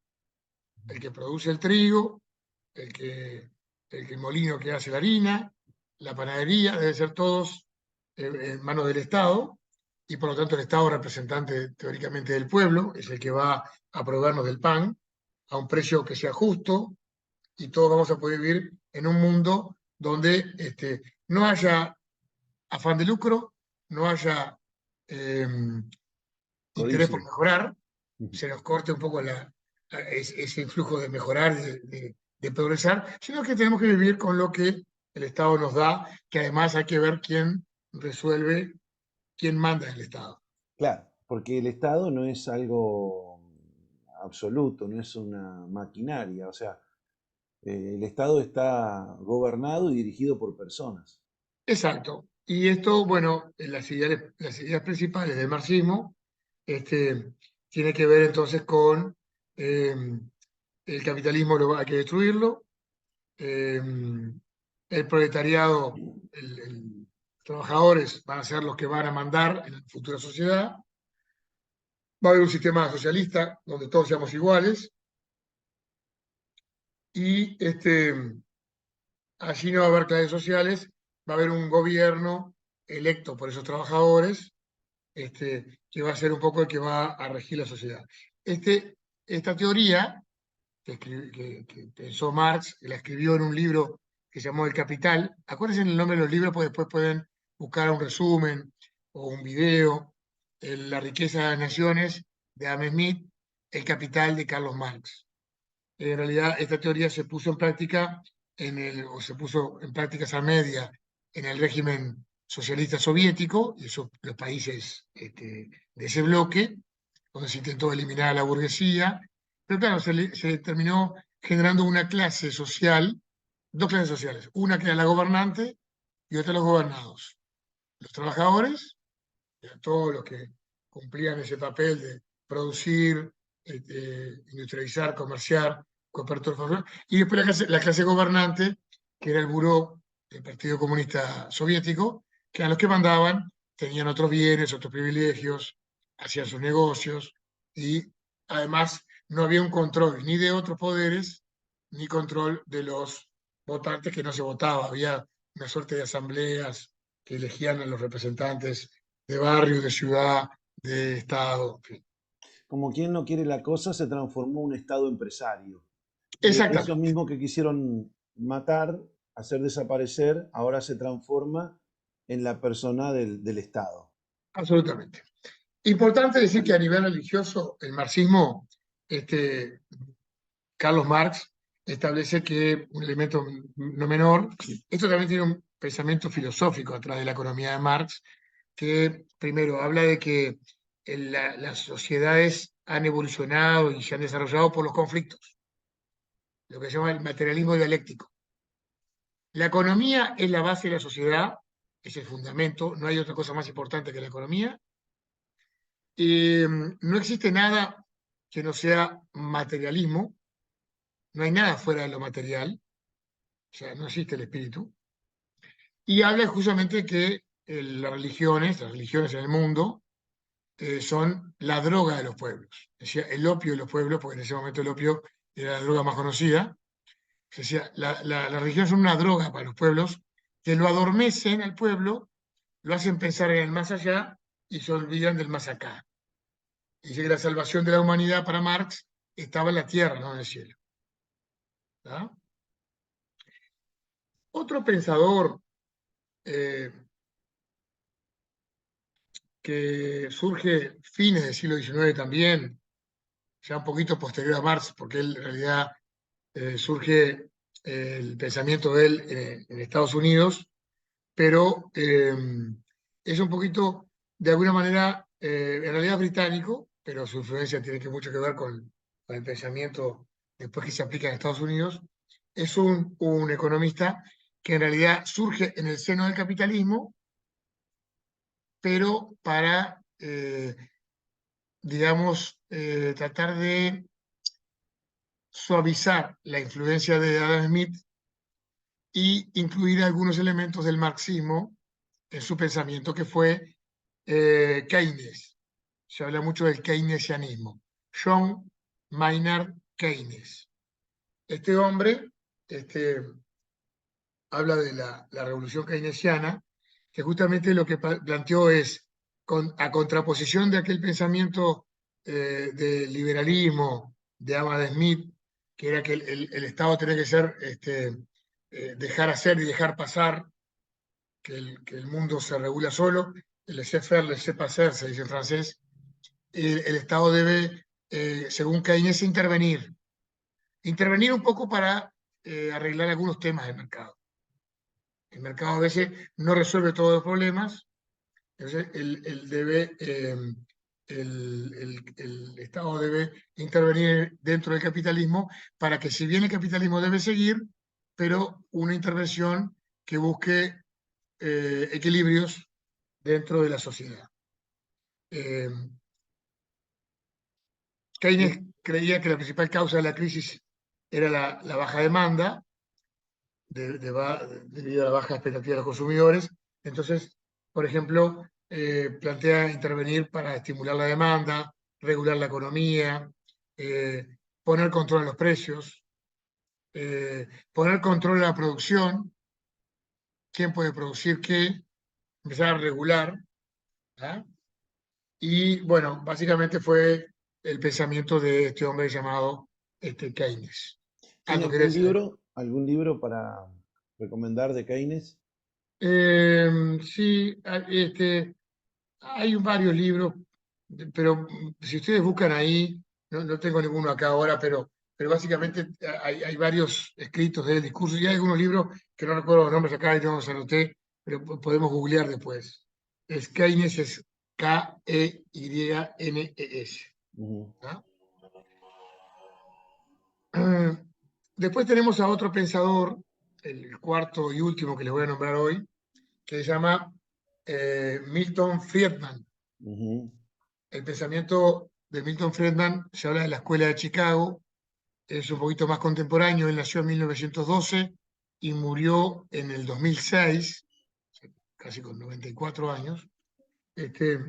el que produce el trigo, el que, el molino que hace la harina, la panadería, deben ser todos en manos del Estado, y por lo tanto el Estado, representante teóricamente del pueblo, es el que va a proveernos del pan a un precio que sea justo, y todos vamos a poder vivir en un mundo donde no haya afán de lucro, no haya eh, interés por
Codicia.
mejorar, se nos corte un poco ese influjo de mejorar, de progresar, sino que tenemos que vivir con lo que el Estado nos da, que además hay que ver quién resuelve, quién manda en el Estado.
Claro, porque el Estado no es algo absoluto, no es una maquinaria, o sea, el Estado está gobernado y dirigido por personas.
Exacto. Y esto, bueno, en las ideas principales del marxismo, tiene que ver entonces con eh, el capitalismo hay que destruirlo, eh, el proletariado, los trabajadores van a ser los que van a mandar en la futura sociedad, va a haber un sistema socialista donde todos seamos iguales, y allí no va a haber clases sociales, va a haber un gobierno electo por esos trabajadores, que va a ser un poco el que va a regir la sociedad. Esta teoría que pensó Marx, que la escribió en un libro que se llamó El Capital. Acuérdense el nombre de los libros, porque después pueden buscar un resumen o un video. La riqueza de las naciones de Adam Smith, El Capital de Carlos Marx. En realidad, esta teoría se puso en práctica o se puso en prácticas a media en el régimen socialista soviético y los países de ese bloque, donde se intentó eliminar a la burguesía, pero claro, se terminó generando una clase social, dos clases sociales, una que era la gobernante y otra los gobernados. los trabajadores, todos los que cumplían ese papel de producir, industrializar, comerciar, cooperar, y después la clase gobernante, que era el buró del Partido Comunista Soviético, que a los que mandaban tenían otros bienes, otros privilegios, hacían sus negocios, y además no había un control ni de otros poderes, ni control de los votantes, que no se votaba, había una suerte de asambleas que elegían a los representantes de barrio, de ciudad, de estado, en fin.
Como quien no quiere la cosa, se transformó en un estado empresario. Eso
Exactamente,
mismo que quisieron matar, hacer desaparecer, ahora se transforma en la persona del Estado.
absolutamente. Importante decir que a nivel religioso, el marxismo, este, Carlos Marx, establece que un elemento no menor, esto también tiene un pensamiento filosófico atrás de la economía de Marx, que primero habla de que las sociedades han evolucionado y se han desarrollado por los conflictos, lo que se llama el materialismo dialéctico. La economía es la base de la sociedad, es el fundamento, no hay otra cosa más importante que la economía. No existe nada que no sea materialismo, no hay nada fuera de lo material, o sea, no existe el espíritu. Y habla justamente que las religiones en el mundo, son la droga de los pueblos. Decía el opio de los pueblos, porque en ese momento el opio era la droga más conocida. Decía, las religiones son una droga para los pueblos que lo adormecen al pueblo, lo hacen pensar en el más allá y se olvidan del más acá. Y dice que la salvación de la humanidad para Marx estaba en la tierra, no en el cielo. ¿Tá? Otro pensador, eh, que surge fines del siglo XIX también, ya un poquito posterior a Marx, porque él en realidad, surge, el pensamiento de él en Estados Unidos, pero es un poquito, de alguna manera, en realidad británico, pero su influencia tiene mucho que ver con el pensamiento después que se aplica en Estados Unidos. Es un economista que en realidad surge en el seno del capitalismo, pero para, digamos, tratar de suavizar la influencia de Adam Smith y incluir algunos elementos del marxismo en su pensamiento, que fue, Keynes. Se habla mucho del keynesianismo. John Maynard Keynes. Este hombre, este, habla de la revolución keynesiana, que justamente lo que planteó es, a contraposición de aquel pensamiento, del liberalismo de Adam Smith, que era que el Estado tenía que ser, dejar hacer y dejar pasar, que el mundo se regula solo, el laissez-faire, laissez-passer, se dice en francés. El Estado debe, según Keynes, intervenir un poco para, arreglar algunos temas del mercado. El mercado a veces no resuelve todos los problemas, entonces el Estado debe intervenir dentro del capitalismo para que, si bien el capitalismo debe seguir, pero una intervención que busque, equilibrios dentro de la sociedad. Eh, Keynes creía que la principal causa de la crisis era la baja demanda, debido a la baja expectativa de los consumidores. Entonces, por ejemplo, plantea intervenir para estimular la demanda, regular la economía, eh, poner control en los precios, poner control en la producción, quién puede producir qué, empezar a regular. ¿Ah? Y bueno, básicamente fue el pensamiento de este hombre llamado, Keynes.
¿Tiene
¿Algo querés decir?
algún libro para recomendar de Keynes?
Sí, hay varios libros, pero si ustedes buscan ahí, no tengo ninguno acá ahora, pero básicamente hay varios escritos de él, discursos, y hay algunos libros que no recuerdo los nombres acá y no los anoté, pero podemos googlear después. Keynes es Keynes.
Ujú.
¿Ah? Después tenemos a otro pensador, el cuarto y último que les voy a nombrar hoy, que se llama Milton Friedman.
Ujú.
El pensamiento de Milton Friedman se habla de la Escuela de Chicago, es un poquito más contemporáneo, él nació en 1912 y murió en el 2006, casi con 94 años. Este,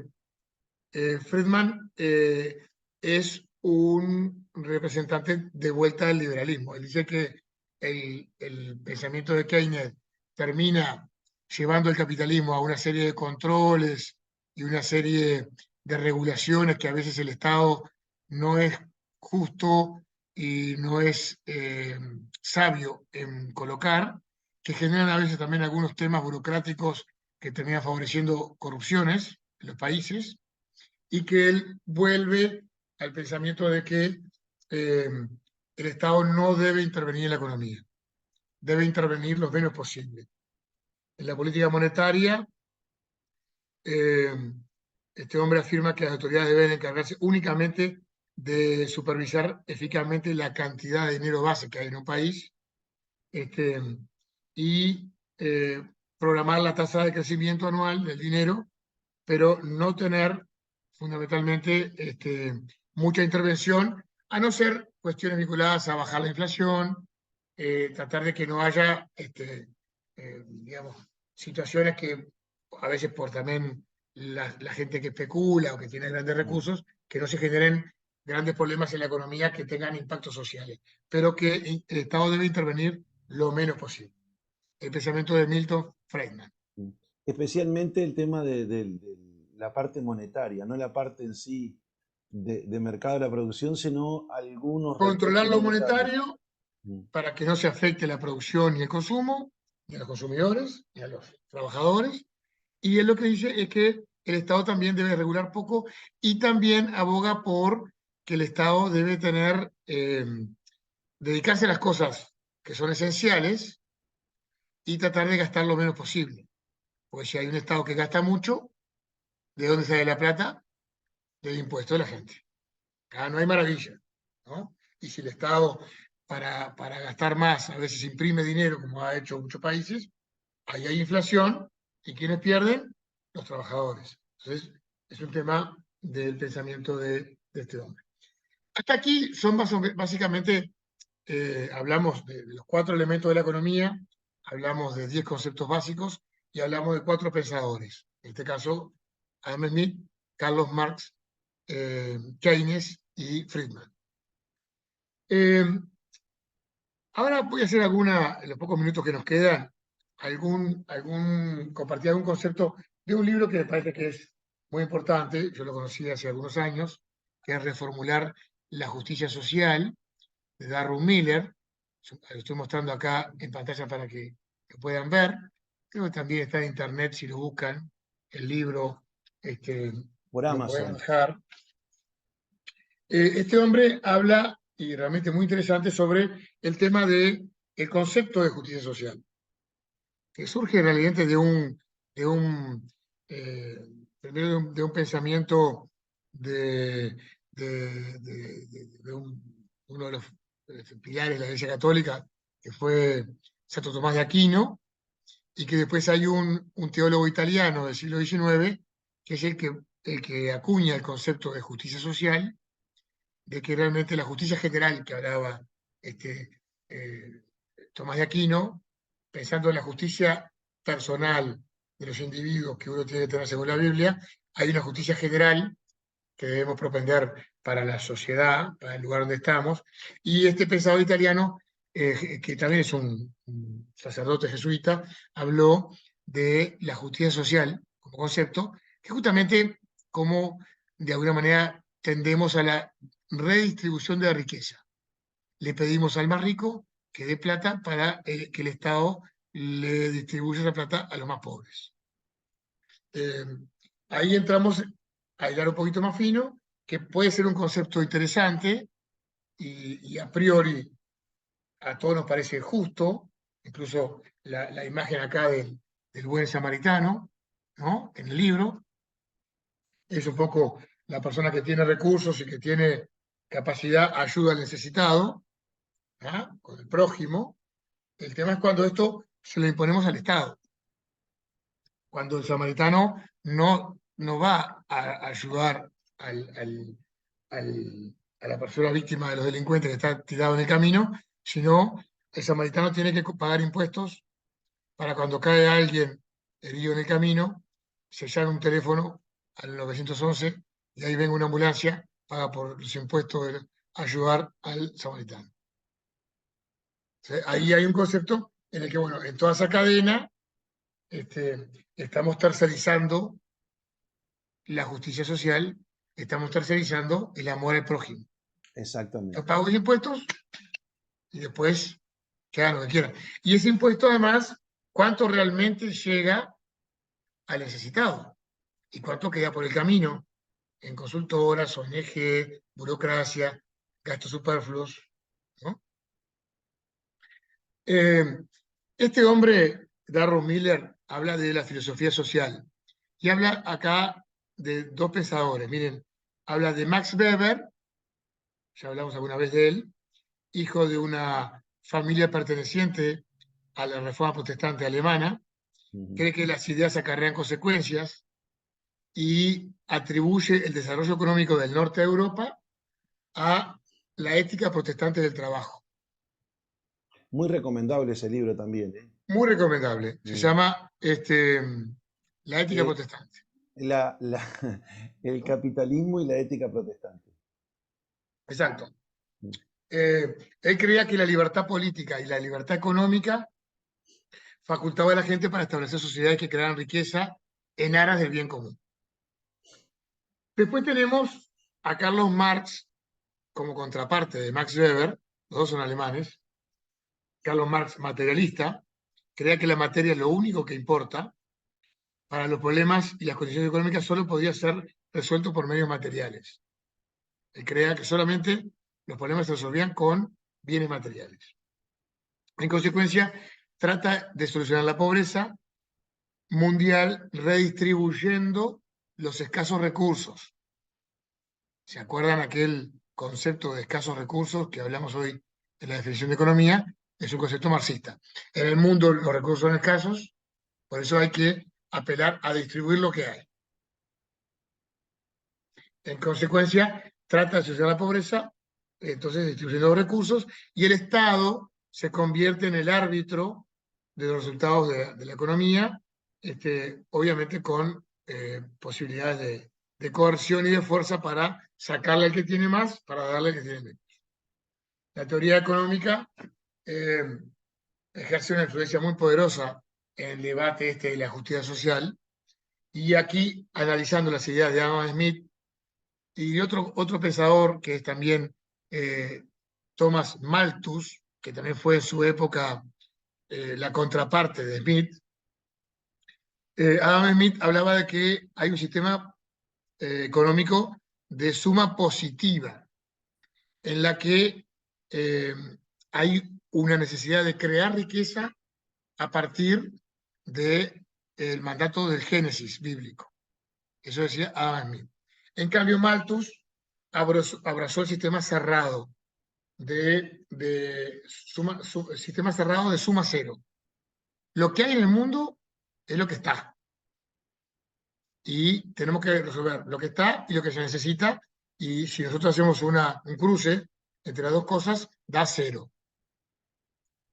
Friedman es un representante de vuelta del liberalismo. Él dice que el pensamiento de Keynes termina llevando el capitalismo a una serie de controles y una serie de regulaciones que a veces el Estado no es justo y no es sabio en colocar, que generan a veces también algunos temas burocráticos que terminan favoreciendo corrupciones en los países, y que él vuelve al pensamiento de que el Estado no debe intervenir en la economía, debe intervenir lo menos posible. En la política monetaria, eh, este hombre afirma que las autoridades deben encargarse únicamente de supervisar eficazmente la cantidad de dinero base que hay en un país, este, y programar la tasa de crecimiento anual del dinero, pero no tener fundamentalmente mucha intervención, a no ser cuestiones vinculadas a bajar la inflación, tratar de que no haya, digamos, situaciones que a veces por también la gente que especula o que tiene grandes
Mm.
recursos, que no se generen grandes problemas en la economía que tengan impactos sociales, pero que el Estado debe intervenir lo menos posible. El pensamiento de Milton Friedman.
Mm. Especialmente el tema de la parte monetaria, no la parte en sí de mercado de la producción, sino algunos
Controlar
retoques
lo
monetarios.
monetario
Mm.
para que no se afecte la producción ni el consumo, ni a los consumidores, ni a los trabajadores. Y él lo que dice es que el Estado también debe regular poco y también aboga por que el Estado debe tener, dedicarse a las cosas que son esenciales y tratar de gastar lo menos posible. Porque si hay un Estado que gasta mucho, ¿de dónde sale la plata? Del impuesto de la gente. Acá no hay maravilla, ¿no? Y si el Estado, para gastar más, a veces imprime dinero, como ha hecho muchos países, ahí hay inflación, y ¿quiénes pierden? Los trabajadores. Entonces, es un tema del pensamiento de este hombre. Hasta aquí son básicamente, hablamos de los 4 elementos de la economía, hablamos de 10 conceptos básicos y hablamos de 4 pensadores. En este caso, Adam Smith, Carlos Marx, Keynes y Friedman. Eh, Ahora voy a hacer en los pocos minutos que nos quedan, compartir algún concepto de un libro que me parece que es muy importante, yo lo conocí hace algunos años, que es Reformular la Justicia Social, de Darwin Miller. Lo estoy mostrando acá en pantalla para que lo puedan ver. Creo que también está en internet si lo buscan, el libro,
Por
lo podemos
Amazon.
dejar. Este hombre habla, y realmente muy interesante, sobre el tema del concepto de justicia social, que surge realmente de un, eh, primero de un pensamiento de uno de los pilares de la Iglesia Católica, que fue Santo Tomás de Aquino, y que después hay un teólogo italiano del siglo XIX, que es el que acuña el concepto de justicia social, de que realmente la justicia general que hablaba este, eh, Tomás de Aquino, pensando en la justicia personal de los individuos que uno tiene que tener según la Biblia, hay una justicia general que debemos propender para la sociedad, para el lugar donde estamos, y este pensador italiano, que también es un sacerdote jesuita, habló de la justicia social como concepto, que justamente como de alguna manera tendemos a la redistribución de la riqueza. Le pedimos al más rico que dé plata para que el Estado le distribuya esa plata a los más pobres. Eh, Ahí entramos a hilar un poquito más fino, que puede ser un concepto interesante y a priori a todos nos parece justo, incluso la imagen acá del buen samaritano, ¿no? En el libro, es un poco la persona que tiene recursos y que tiene capacidad, ayuda al necesitado, ¿ah? Con el prójimo. El tema es cuando esto se lo imponemos al Estado. cuando el samaritano no va a ayudar a la persona víctima de los delincuentes que está tirado en el camino, sino el samaritano tiene que pagar impuestos para cuando cae alguien herido en el camino, se llama un teléfono al 911 y ahí venga una ambulancia, paga por los impuestos de ayudar al samaritano. O sea, ahí hay un concepto en el que, bueno, en toda esa cadena estamos tercerizando la justicia social, estamos tercerizando el amor al prójimo. Yo
Exactamente.
pago mis impuestos y después que hagan lo que quieran. Y ese impuesto, además, ¿cuánto realmente llega al necesitado? ¿Y cuánto queda por el camino? En consultoras, ONG, burocracia, gastos superfluos, ¿no? Este hombre, Darrow Miller, habla de la filosofía social y habla acá de dos pensadores. Miren, habla de Max Weber, ya hablamos alguna vez de él, hijo de una familia perteneciente a la Reforma Protestante alemana, cree que las ideas acarrean consecuencias y atribuye el desarrollo económico del norte de Europa a la ética protestante del trabajo.
Muy recomendable ese libro también, ¿eh?
Muy recomendable. Se llama La ética
Eh,
protestante.
la- la- el capitalismo y la ética protestante.
Exacto. Él creía que la libertad política y la libertad económica facultaba a la gente para establecer sociedades que crearan riqueza en aras del bien común. Después tenemos a Carlos Marx como contraparte de Max Weber, los dos son alemanes. Carlos Marx, materialista, creía que la materia es lo único que importa para los problemas y las condiciones económicas solo podía ser resuelto por medios materiales. Él creía que solamente los problemas se resolvían con bienes materiales. En consecuencia, trata de solucionar la pobreza mundial redistribuyendo los escasos recursos. ¿Se acuerdan aquel concepto de escasos recursos que hablamos hoy en la definición de economía? Es un concepto marxista. En el mundo los recursos son escasos, por eso hay que apelar a distribuir lo que hay. En consecuencia, trata de solucionar la pobreza, entonces distribuyendo los recursos, y el Estado se convierte en el árbitro de los resultados de la economía, obviamente con posibilidades de coerción y de fuerza para sacarle al que tiene más, para darle al que tiene menos. La teoría económica eh, ejerce una influencia muy poderosa en el debate de la justicia social, y aquí, analizando las ideas de Adam Smith, y otro pensador que es también Thomas Malthus, que también fue en su época la contraparte de Smith. Adam Smith hablaba de que hay un sistema económico de suma positiva, en la que eh, hay una necesidad de crear riqueza a partir del mandato del Génesis bíblico. Eso decía Adam Smith. En cambio, Malthus abrazó el sistema cerrado sistema cerrado de suma cero. Lo que hay en el mundo es lo que está. Y tenemos que resolver lo que está y lo que se necesita. Y si nosotros hacemos un cruce entre las dos cosas, da cero.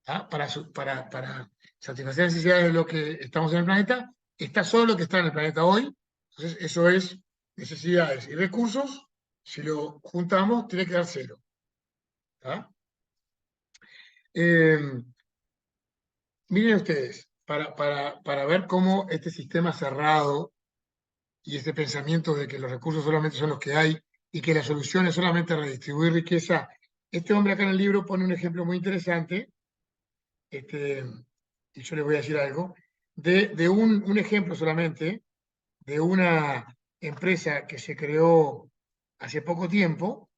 Para satisfacer las necesidades de lo que estamos en el planeta, está solo lo que está en el planeta hoy. Entonces, eso es necesidades y recursos. Si lo juntamos, tiene que dar cero. Eh, Miren ustedes, para ver cómo este sistema cerrado y este pensamiento de que los recursos solamente son los que hay y que la solución es solamente redistribuir riqueza, este hombre acá en el libro pone un ejemplo muy interesante, y yo les voy a decir algo, de un ejemplo solamente, de una empresa que se creó hace poco tiempo,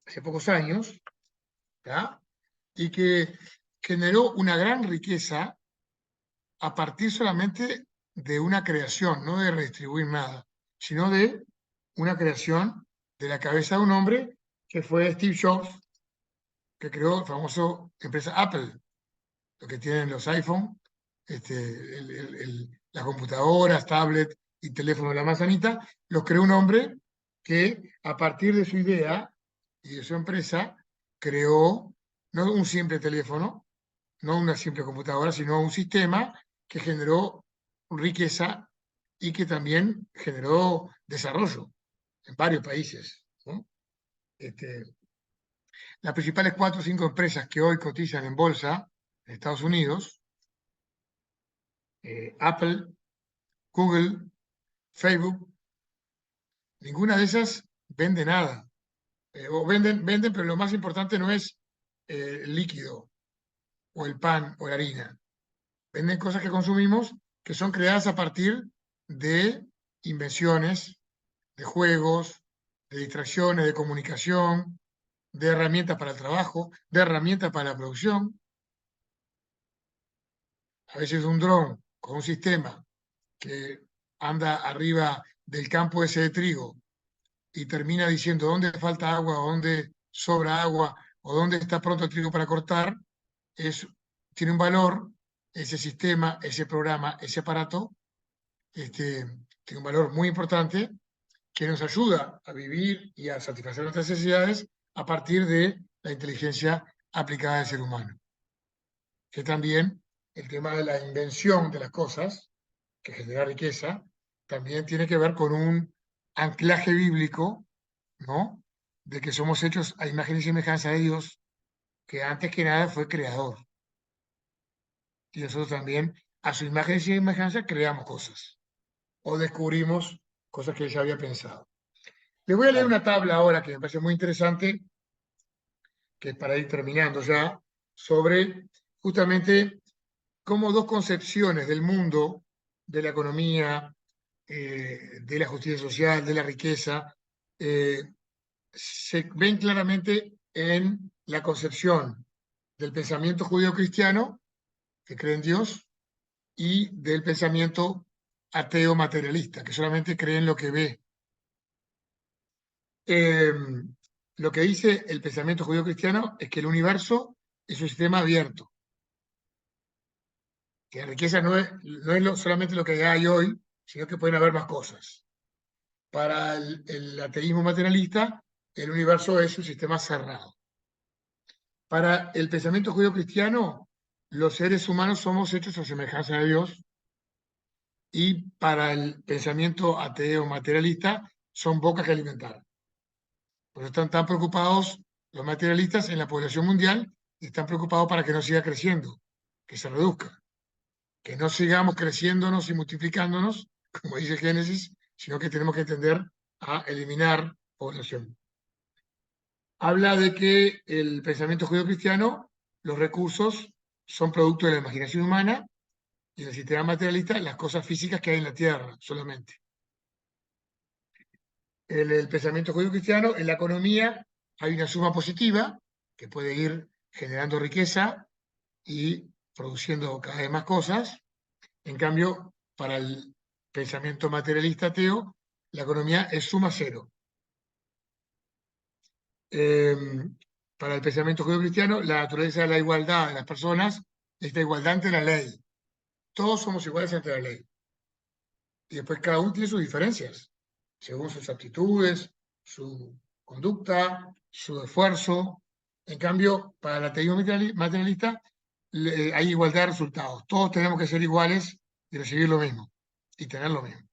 hace pocos años, ¿tá? Y que generó una gran riqueza a partir solamente de una creación, no de redistribuir nada, sino de una creación de la cabeza de un hombre que fue Steve Jobs, que creó la famosa empresa Apple, lo que tienen los iPhone, las computadoras, tablets y teléfonos de la manzanita, los creó un hombre que a partir de su idea y de su empresa creó no un simple teléfono, no una simple computadora, sino un sistema que generó riqueza y que también generó desarrollo en varios países, ¿no? Las principales 4 o 5 empresas que hoy cotizan en bolsa en Estados Unidos, Apple, Google, Facebook, ninguna de esas vende nada. O venden, pero lo más importante no es el líquido, o el pan, o la harina. Venden cosas que consumimos que son creadas a partir de invenciones, de juegos, de distracciones, de comunicación, de herramientas para el trabajo, de herramientas para la producción. A veces un dron con un sistema que anda arriba del campo ese de trigo y termina diciendo dónde falta agua o dónde sobra agua o dónde está pronto el trigo para cortar, tiene un valor, ese sistema, ese programa, ese aparato, tiene un valor muy importante que nos ayuda a vivir y a satisfacer nuestras necesidades a partir de la inteligencia aplicada al ser humano. Que también el tema de la invención de las cosas, que genera riqueza, también tiene que ver con un anclaje bíblico, ¿no? De que somos hechos a imagen y semejanza de Dios, que antes que nada fue creador. Y nosotros también, a su imagen y semejanza, creamos cosas o descubrimos cosas que él ya había pensado. Les voy a leer
Claro.
una tabla ahora que me parece muy interesante, que es para ir terminando ya, sobre justamente cómo 2 concepciones del mundo, de la economía, de la justicia social, de la riqueza, se ven claramente en la concepción del pensamiento judío-cristiano, que cree en Dios, y del pensamiento ateo materialista, que solamente cree en lo que ve. Lo que dice el pensamiento judío-cristiano es que el universo es un sistema abierto, que la riqueza no es solamente lo que hay hoy, sino que pueden haber más cosas. Para el ateísmo materialista, el universo es un sistema cerrado. Para el pensamiento judío-cristiano, los seres humanos somos hechos a semejanza de Dios, y para el pensamiento ateo materialista, son bocas que alimentar. Por eso están tan preocupados los materialistas en la población mundial, y están preocupados para que no siga creciendo, que se reduzca, que no sigamos creciéndonos y multiplicándonos, como dice Génesis, sino que tenemos que tender a eliminar población. Habla de que el pensamiento judío-cristiano, los recursos son producto de la imaginación humana, y en el sistema materialista las cosas físicas que hay en la tierra solamente. El pensamiento judío-cristiano, en la economía hay una suma positiva que puede ir generando riqueza y produciendo cada vez más cosas. En cambio, para el pensamiento materialista ateo, la economía es suma cero. Para el pensamiento judío-cristiano, la naturaleza de la igualdad de las personas es la igualdad ante la ley. Todos somos iguales ante la ley. Y después cada uno tiene sus diferencias, según sus aptitudes, su conducta, su esfuerzo. En cambio, para el ateísmo materialista hay igualdad de resultados. Todos tenemos que ser iguales y recibir lo mismo y tener lo mismo.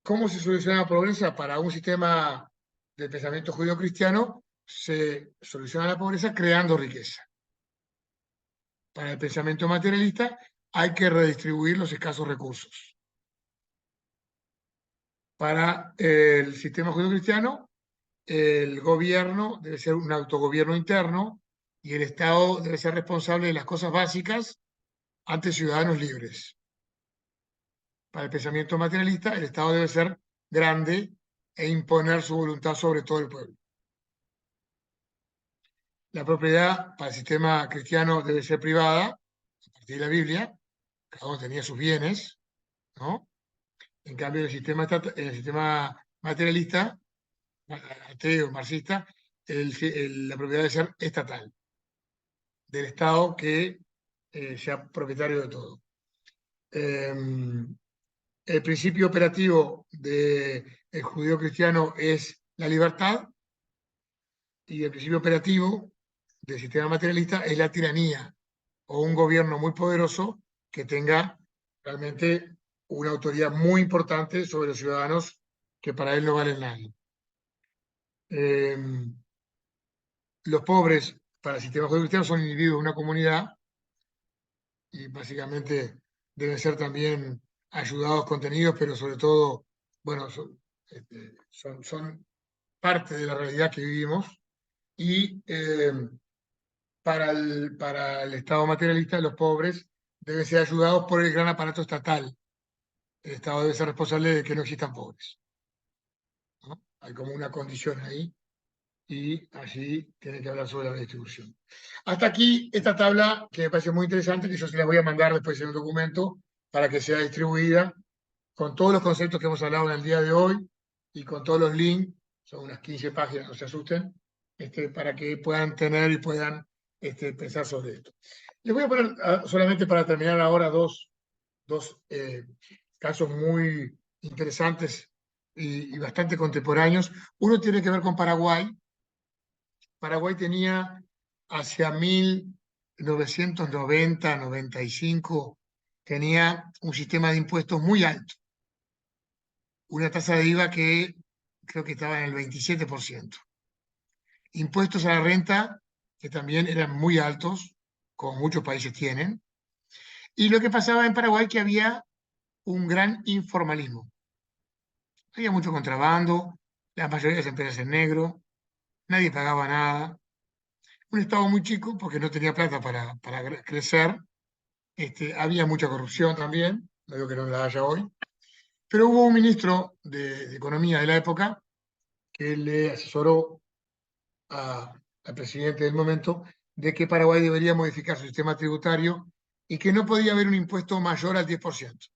¿Cómo se soluciona la pobreza? Para un sistema de pensamiento judío-cristiano, se soluciona la pobreza creando riqueza. Para el pensamiento materialista, hay que redistribuir los escasos recursos. Para el sistema judío-cristiano, el gobierno debe ser un autogobierno interno y el Estado debe ser responsable de las cosas básicas ante ciudadanos libres. Para el pensamiento materialista, el Estado debe ser grande e imponer su voluntad sobre todo el pueblo. La propiedad para el sistema cristiano debe ser privada, a partir de la Biblia, cada uno tenía sus bienes, ¿no? En cambio, en el sistema materialista, ateo, marxista, la propiedad debe ser estatal, del Estado que sea propietario de todo. el principio operativo del judío cristiano es la libertad, y el principio operativo del sistema materialista es la tiranía, o un gobierno muy poderoso que tenga realmente una autoridad muy importante sobre los ciudadanos que para él no valen nada. Eh, los pobres para el sistema judío-cristiano son individuos de una comunidad y básicamente deben ser también ayudados, contenidos, pero sobre todo, bueno, son parte de la realidad que vivimos. Y para el Estado materialista, los pobres deben ser ayudados por el gran aparato estatal. El Estado debe ser responsable de que no existan pobres, ¿no? Hay como una condición ahí y allí tiene que hablar sobre la distribución. Hasta aquí esta tabla que me parece muy interesante, que yo se la voy a mandar después en un documento para que sea distribuida con todos los conceptos que hemos hablado en el día de hoy y con todos los links, son unas 15 páginas, no se asusten, para que puedan tener y puedan pensar sobre esto. Les voy a poner solamente para terminar ahora dos casos muy interesantes y bastante contemporáneos. Uno tiene que ver con Paraguay. Paraguay tenía hacia 1990-95, tenía un sistema de impuestos muy alto, una tasa de IVA que creo que estaba en el 27%. Impuestos a la renta que también eran muy altos, como muchos países tienen. Y lo que pasaba en Paraguay que había un gran informalismo. Había mucho contrabando, la mayoría de las empresas en negro, nadie pagaba nada. Un Estado muy chico porque no tenía plata para crecer. Había mucha corrupción también, no digo que no la haya hoy. Pero hubo un ministro de Economía de la época que le asesoró al presidente del momento de que Paraguay debería modificar su sistema tributario y que no podía haber un impuesto mayor al 10%,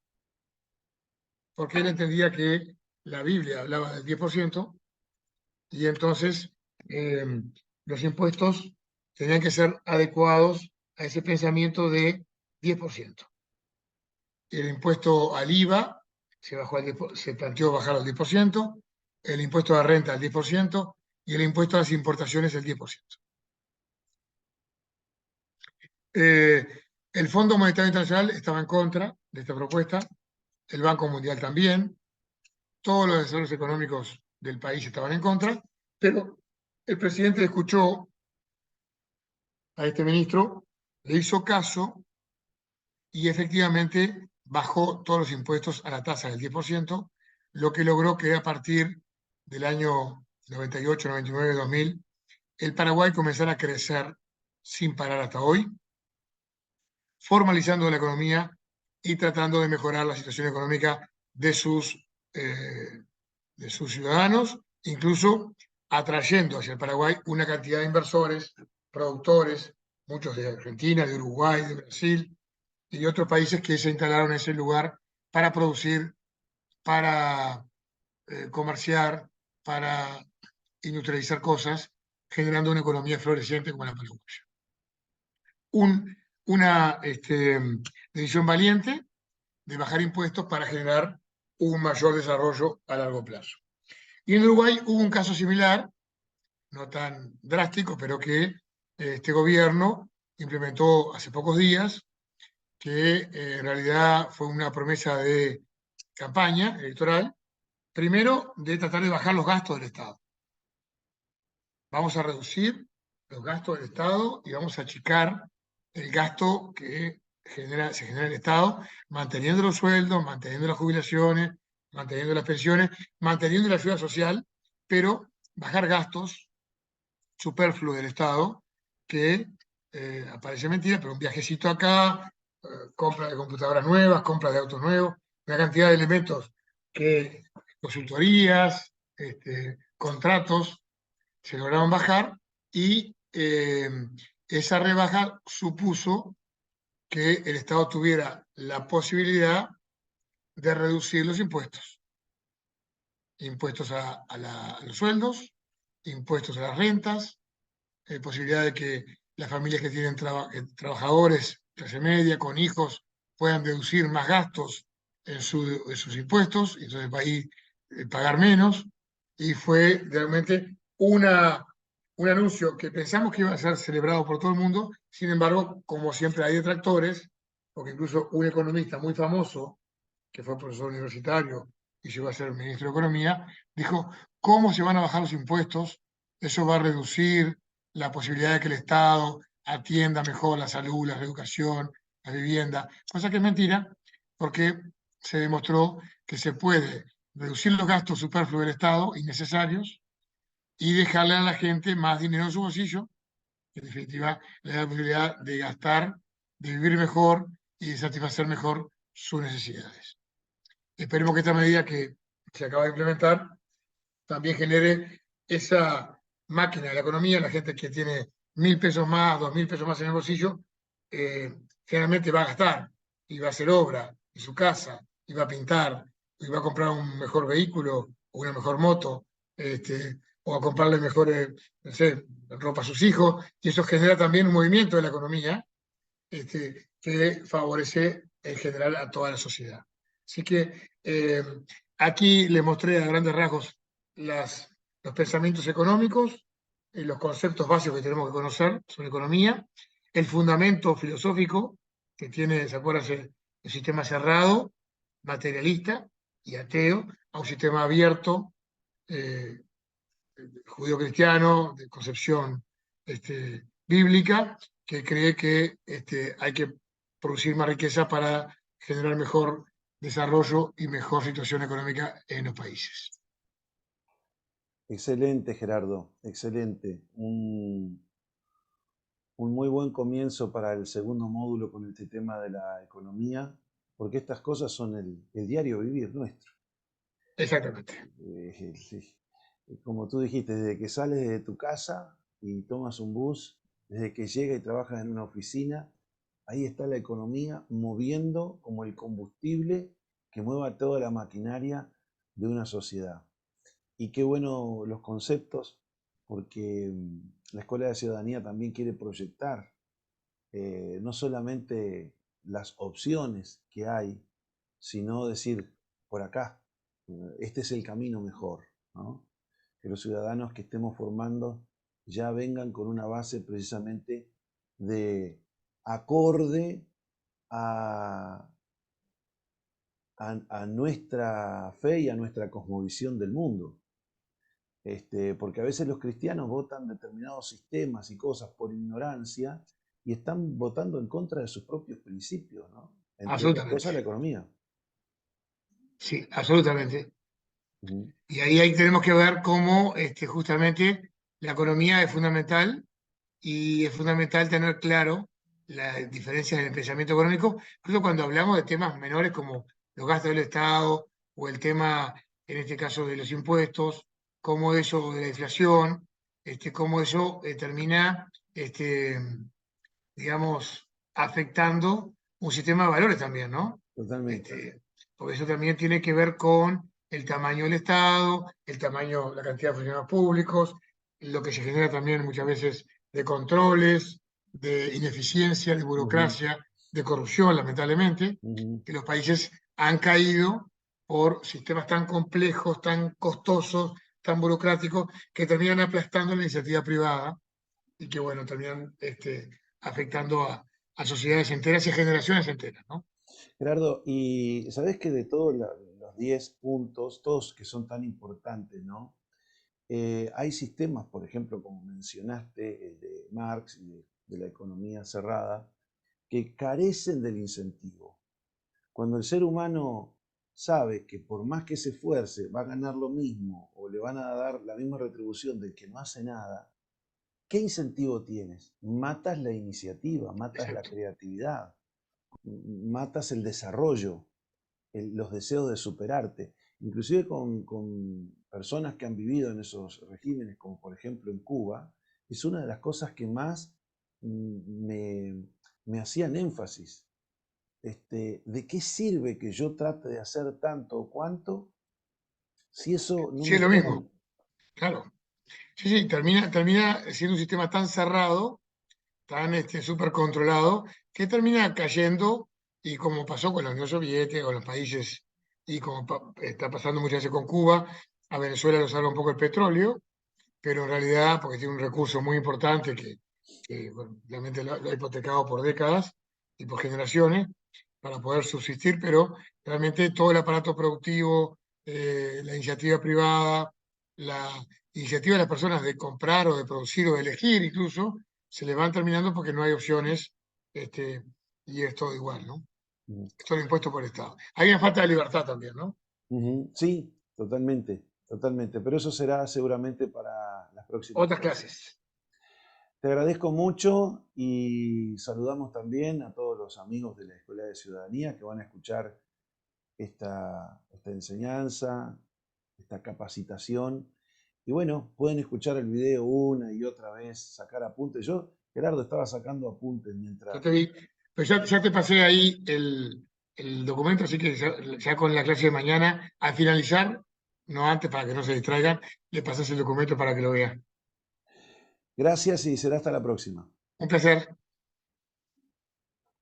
porque él entendía que la Biblia hablaba del 10% y entonces eh, los impuestos tenían que ser adecuados a ese pensamiento de 10%. El impuesto al IVA se planteó bajar al 10%, el impuesto a la renta al 10% y el impuesto a las importaciones al 10%. El Fondo Monetario Internacional estaba en contra de esta propuesta, el Banco Mundial también, todos los asesores económicos del país estaban en contra, pero el presidente escuchó a este ministro, le hizo caso y efectivamente bajó todos los impuestos a la tasa del 10%, lo que logró que a partir del año 98, 99, 2000, el Paraguay comenzara a crecer sin parar hasta hoy, formalizando la economía y tratando de mejorar la situación económica de sus ciudadanos, incluso atrayendo hacia el Paraguay una cantidad de inversores, productores, muchos de Argentina, de Uruguay, de Brasil y de otros países que se instalaron en ese lugar para producir, para comerciar, para industrializar cosas, generando una economía floreciente como la paraguaya. Una decisión valiente de bajar impuestos para generar un mayor desarrollo a largo plazo. Y en Uruguay hubo un caso similar, no tan drástico, pero que este gobierno implementó hace pocos días, que en realidad fue una promesa de campaña electoral, primero de tratar de bajar los gastos del Estado. Vamos a reducir los gastos del Estado y vamos a achicar el gasto que se genera el Estado, manteniendo los sueldos, manteniendo las jubilaciones, manteniendo las pensiones, manteniendo la ayuda social, pero bajar gastos superfluos del Estado, que aparece mentira, pero un viajecito acá, compra de computadoras nuevas, compra de autos nuevos, una cantidad de elementos que consultorías, contratos, se lograron bajar y esa rebaja supuso que el Estado tuviera la posibilidad de reducir los impuestos. Impuestos a los sueldos, impuestos a las rentas, posibilidad de que las familias que tienen trabajadores, clase media, con hijos, puedan deducir más gastos en sus impuestos, y entonces va a ir pagar menos, y fue realmente un anuncio que pensamos que iba a ser celebrado por todo el mundo. Sin embargo, como siempre hay detractores, porque incluso un economista muy famoso, que fue profesor universitario y llegó a ser ministro de Economía, dijo, ¿cómo se van a bajar los impuestos? Eso va a reducir la posibilidad de que el Estado atienda mejor la salud, la educación, la vivienda, cosa que es mentira, porque se demostró que se puede reducir los gastos superfluos del Estado, innecesarios, y dejarle a la gente más dinero en su bolsillo, que en definitiva le da la posibilidad de gastar, de vivir mejor y de satisfacer mejor sus necesidades. Esperemos que esta medida que se acaba de implementar también genere esa máquina de la economía. La gente que tiene 1.000 pesos más, 2.000 pesos más en el bolsillo, generalmente va a gastar y va a hacer obra en su casa, y va a pintar, y va a comprar un mejor vehículo o una mejor moto, o a comprarle mejores, no sé, ropa a sus hijos, y eso genera también un movimiento de la economía, que favorece en general a toda la sociedad. Así que aquí les mostré a grandes rasgos los pensamientos económicos y los conceptos básicos que tenemos que conocer sobre economía, el fundamento filosófico que tiene, ¿se acuerdan? El sistema cerrado, materialista y ateo, a un sistema abierto, eh, judío-cristiano, de concepción bíblica, que cree que hay que producir más riqueza para generar mejor desarrollo y mejor situación económica en los países.
Excelente, Gerardo, excelente. Un muy buen comienzo para el segundo módulo con este tema de la economía, porque estas cosas son el diario vivir nuestro.
Exactamente.
Sí. Como tú dijiste, desde que sales de tu casa y tomas un bus, desde que llegas y trabajas en una oficina, ahí está la economía moviendo como el combustible que mueva toda la maquinaria de una sociedad. Y qué bueno los conceptos, porque la Escuela de Ciudadanía también quiere proyectar no solamente las opciones que hay, sino decir, por acá, este es el camino mejor, ¿no? Que los ciudadanos que estemos formando ya vengan con una base precisamente de acorde a, a nuestra fe y a nuestra cosmovisión del mundo. Porque a veces los cristianos votan determinados sistemas y cosas por ignorancia y están votando en contra de sus propios principios, ¿no? Entre otras cosas, la
Absolutamente.
economía.
Sí, absolutamente.
Ujú.
Y ahí tenemos que ver cómo justamente la economía es fundamental, y es fundamental tener claro las diferencias en el pensamiento económico, incluso cuando hablamos de temas menores como los gastos del Estado o el tema, en este caso, de los impuestos, cómo eso, de la inflación, cómo eso termina, digamos, afectando un sistema de valores también, ¿no?
Totalmente.
Porque eso también tiene que ver con el tamaño del Estado, el tamaño, la cantidad de funcionarios públicos, lo que se genera también muchas veces de controles, de ineficiencia, de
Ujú,
burocracia, de corrupción, lamentablemente,
ujú.
que los países han caído por sistemas tan complejos, tan costosos, tan burocráticos, que terminan aplastando la iniciativa privada y que, bueno, terminan afectando a sociedades enteras y generaciones enteras, ¿no?
Gerardo, y sabes que de todos los 10 puntos, todos que son tan importantes, ¿no? Hay sistemas, por ejemplo, como mencionaste, el de Marx y de la economía cerrada, que carecen del incentivo. Cuando el ser humano sabe que por más que se esfuerce va a ganar lo mismo o le van a dar la misma retribución del que no hace nada, ¿qué incentivo tienes? Matas la iniciativa, matas la
Exacto.
creatividad, matas el desarrollo, los deseos de superarte. Inclusive con personas que han vivido en esos regímenes, como por ejemplo en Cuba, es una de las cosas que más me hacían énfasis. ¿De qué sirve que yo trate de hacer tanto o cuanto si eso no
Sí,
me
es lo
está
mismo, claro. Sí, sí, termina siendo un sistema tan cerrado, tan súper controlado, que termina cayendo y como pasó con la Unión Soviética, con los países, y como está pasando muchas veces con Cuba, a Venezuela lo salva un poco el petróleo, pero en realidad, porque tiene un recurso muy importante que bueno, realmente lo ha hipotecado por décadas y por generaciones para poder subsistir, pero realmente todo el aparato productivo, la iniciativa privada, la iniciativa de las personas de comprar o de producir o de elegir incluso, se le van terminando porque no hay opciones, y es todo igual, ¿no?
Ujú.
Es todo impuesto por el Estado. Hay una falta de libertad también, ¿no?
Ujú. Sí, totalmente, totalmente. Pero eso será seguramente para las próximas
Otras
clases.
clases.
Te agradezco mucho y saludamos también a todos los amigos de la Escuela de Ciudadanía que van a escuchar esta enseñanza, esta capacitación. Y bueno, pueden escuchar el video una y otra vez, sacar apuntes. Yo, Gerardo, estaba sacando apuntes
Yo
mientras...
te vi, pues ya te pasé ahí el documento, así que ya con la clase de mañana, al finalizar, no antes para que no se distraigan, le pasas el documento para que lo vean.
Gracias y será hasta la próxima.
Un placer.